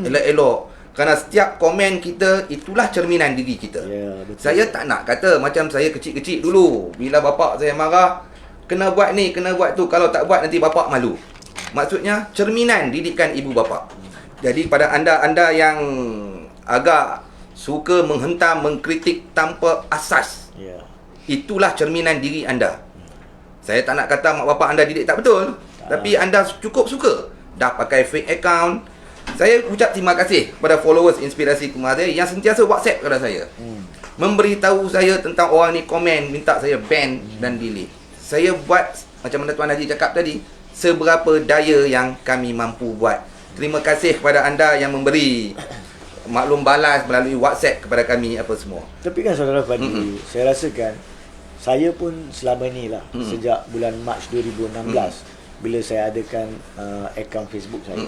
elok-elok. Kerana setiap komen kita, itulah cerminan diri kita. Ya, betul. Saya tak nak kata macam saya kecil-kecil dulu. Bila bapak saya marah, kena buat ni, kena buat tu. Kalau tak buat, nanti bapak malu. Maksudnya, cerminan didikan ibu bapa. Jadi, pada anda-anda yang agak suka menghentam, mengkritik tanpa asas, itulah cerminan diri anda. Saya tak nak kata mak bapak anda didik tak betul. Tapi anda cukup suka. Dah pakai fake account. Saya ucap terima kasih kepada followers Inspirasi Kumahathir yang sentiasa WhatsApp kepada saya. Memberitahu saya tentang orang ni komen, minta saya ban dan delete. Saya buat, macam mana Tuan Haji cakap tadi, seberapa daya yang kami mampu buat. Terima kasih kepada anda yang memberi maklum balas melalui WhatsApp kepada kami apa semua. Tapi kan saudara Fadli, saya rasakan saya pun selama ni lah, sejak bulan Mac 2016 bila saya adakan akaun Facebook saya,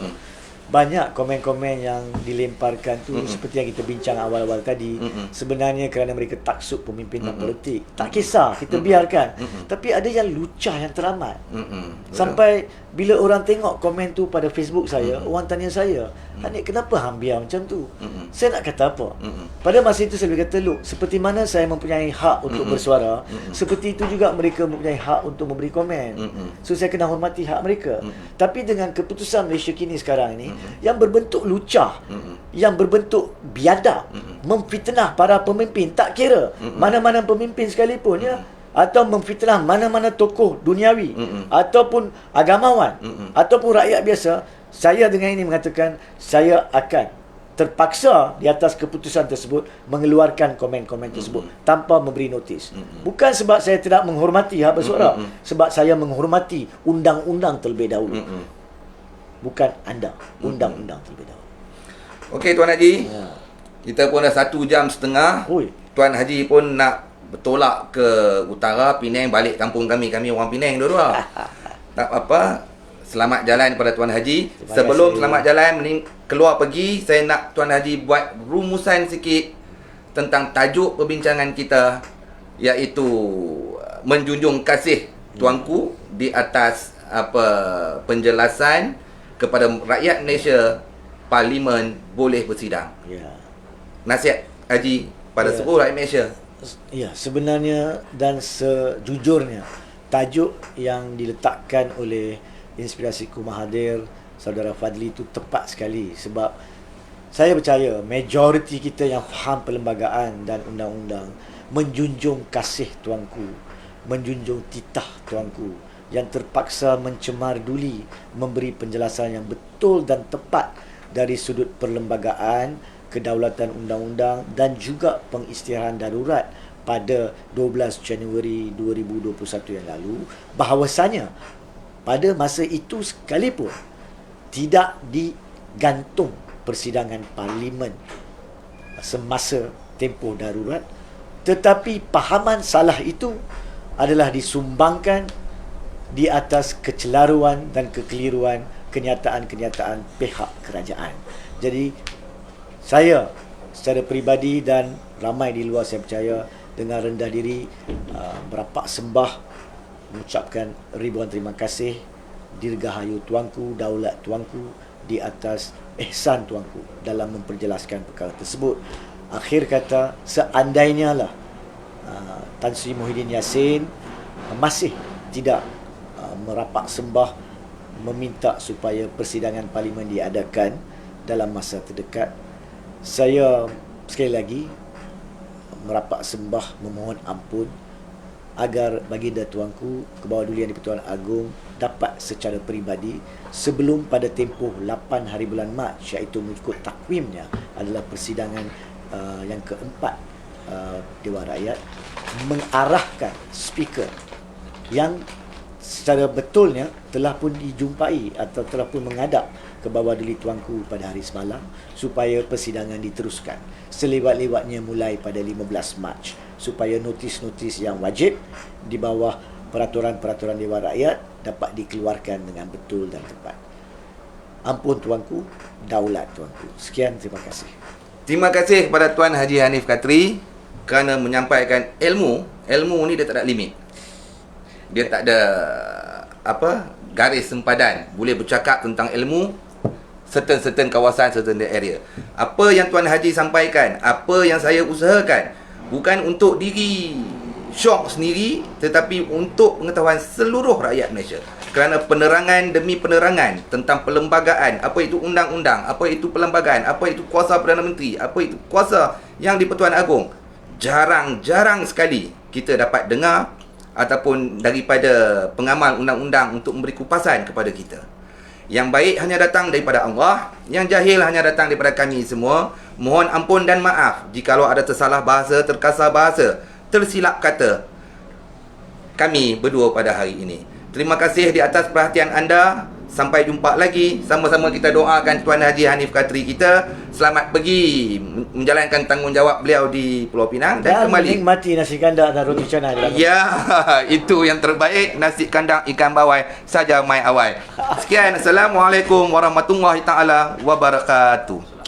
banyak komen-komen yang dilemparkan tu seperti yang kita bincang awal-awal tadi, sebenarnya kerana mereka taksub pemimpinan politik. Tak kisah, kita biarkan. Tapi ada yang lucah yang teramat. Sampai bila orang tengok komen tu pada Facebook saya, orang tanya saya, "Anik, kenapa hang biar macam tu?" Saya nak kata apa? Pada masa itu saya kata, "Look, seperti mana saya mempunyai hak untuk bersuara, seperti itu juga mereka mempunyai hak untuk memberi komen. So saya kena hormati hak mereka." Tapi dengan keputusan Malaysia kini sekarang ini yang berbentuk lucah, yang berbentuk biadab, memfitnah para pemimpin, tak kira mana-mana pemimpin sekalipun, ya, atau memfitnah mana-mana tokoh duniawi ataupun agamawan ataupun rakyat biasa, saya dengan ini mengatakan saya akan terpaksa di atas keputusan tersebut mengeluarkan komen-komen tersebut tanpa memberi notis. Bukan sebab saya tidak menghormati hak bersuara, sebab saya menghormati undang-undang terlebih dahulu. Bukan anda, undang-undang terlebih dahulu. Okey Tuan Haji, kita pun dah 1 jam setengah. Tuan Haji pun nak bertolak ke utara, Penang, balik kampung kami. Kami orang Penang dua-dua. Tak apa. Selamat jalan kepada Tuan Haji. Sebelum selamat jalan, keluar pergi, saya nak Tuan Haji buat rumusan sikit tentang tajuk perbincangan kita, iaitu menjunjung kasih tuanku di atas penjelasan kepada rakyat Malaysia, Parlimen boleh bersidang. Nasihat Haji pada seluruh rakyat Malaysia. Ya, sebenarnya dan sejujurnya tajuk yang diletakkan oleh Inspirasi Kumahathir Saudara Fadli itu tepat sekali, sebab saya percaya majoriti kita yang faham perlembagaan dan undang-undang menjunjung kasih tuanku menjunjung titah tuanku, yang terpaksa mencemar duli memberi penjelasan yang betul dan tepat dari sudut perlembagaan, kedaulatan undang-undang dan juga pengisytiharan darurat pada 12 Januari 2021 yang lalu, bahawasanya pada masa itu sekalipun tidak digantung persidangan parlimen semasa tempoh darurat, tetapi pahaman salah itu adalah disumbangkan di atas kecelaruan dan kekeliruan kenyataan-kenyataan pihak kerajaan. Jadi saya secara peribadi dan ramai di luar, saya percaya, dengan rendah diri merapak sembah, mengucapkan ribuan terima kasih dirgahayu tuanku, daulat tuanku, di atas ihsan tuanku dalam memperjelaskan perkara tersebut. Akhir kata, seandainya lah Tan Sri Muhyiddin Yassin masih tidak merapak sembah meminta supaya persidangan parlimen diadakan dalam masa terdekat, saya sekali lagi merapak sembah memohon ampun agar baginda tuanku Kebawah-Duli di-Pertuan Agong dapat secara peribadi sebelum pada tempoh 8 hari bulan Mac, iaitu mengikut takwimnya adalah persidangan yang keempat Dewan Rakyat, mengarahkan speaker yang secara betulnya telah pun dijumpai atau telah pun menghadap ke Bawah-Duli tuanku pada hari semalam supaya persidangan diteruskan selewat-lewatnya mulai pada 15 Mac, supaya notis-notis yang wajib di bawah peraturan-peraturan Dewan Rakyat dapat dikeluarkan dengan betul dan tepat. Ampun tuanku, daulat tuanku. Sekian, terima kasih. Terima kasih kepada Tuan Haji Hanif Katri kerana menyampaikan ilmu. Ilmu ni dia tak ada limit. Dia tak ada garis sempadan. Boleh bercakap tentang ilmu certain kawasan, certain area. Apa yang Tuan Haji sampaikan, apa yang saya usahakan, bukan untuk diri syok sendiri, tetapi untuk pengetahuan seluruh rakyat Malaysia. Kerana penerangan demi penerangan tentang perlembagaan, apa itu undang-undang, apa itu perlembagaan, apa itu kuasa Perdana Menteri, apa itu kuasa yang di-Pertuan Agong, jarang sekali kita dapat dengar ataupun daripada pengamal undang-undang untuk memberi kupasan kepada kita. Yang baik hanya datang daripada Allah, yang jahil hanya datang daripada kami semua. Mohon ampun dan maaf jikalau ada tersalah bahasa, terkasar bahasa, tersilap kata kami berdua pada hari ini. Terima kasih di atas perhatian anda. Sampai jumpa lagi. Sama-sama kita doakan Tuan Haji Hanif Katri kita selamat pergi menjalankan tanggungjawab beliau di Pulau Pinang dan kembali menikmati nasi kandar dan roti canai. Ya, itu yang terbaik. Nasi kandang ikan bawai saja mai awal. Sekian, Assalamualaikum warahmatullahi taala wabarakatuh.